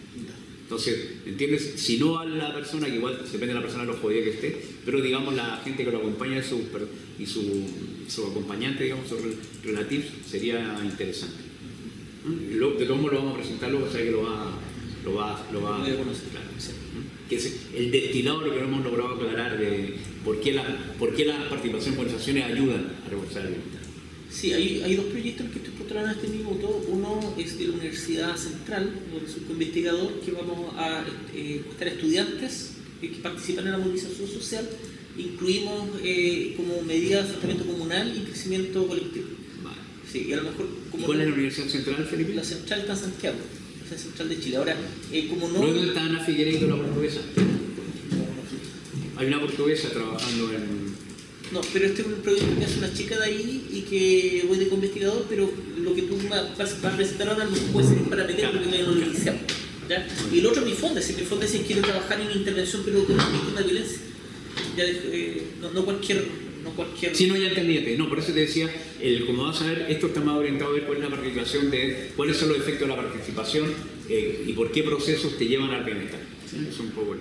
Speaker 5: Entonces, ¿entiendes? Si no a la persona, que igual depende de la persona lo jodida que esté, pero digamos la gente que lo acompaña y su acompañante, digamos, sus relativos, sería interesante. De todos modos lo vamos a presentar luego, o sea que lo va a conocer, claro. Que es el destilado lo que no hemos logrado aclarar de por qué la participación en movilizaciones ayudan a reforzar el bienestar.
Speaker 2: Sí, hay dos proyectos que estoy postulando en este minuto. Uno es de la Universidad Central, donde soy co-investigador, que vamos a buscar estudiantes que participan en la movilización social. Incluimos como medida de tratamiento comunal y crecimiento colectivo.
Speaker 5: Vale.
Speaker 2: Sí, y a lo mejor...
Speaker 5: ¿Cuál es la Universidad Central, Felipe?
Speaker 2: La Central está en Santiago. Universidad Central de Chile. Ahora, como no...
Speaker 5: ¿Dónde está Ana Figueiredo, la portuguesa? Hay una portuguesa trabajando en...
Speaker 2: No, pero este es un proyecto que hace una chica de ahí y que voy de investigador, pero lo que tú vas a presentar ahora no puede ser para meter porque todavía no lo iniciamos. ¿Ya? Y el otro es mi fondo, si quiero trabajar en intervención pero con víctimas de violencia. Ya, no cualquier...
Speaker 5: Sí, no, ya entendí. No, por eso te decía, como vas a ver, esto está más orientado a ver cuál es la participación cuáles son los efectos de la participación y por qué procesos te llevan al bienestar. Sí. Es un poco...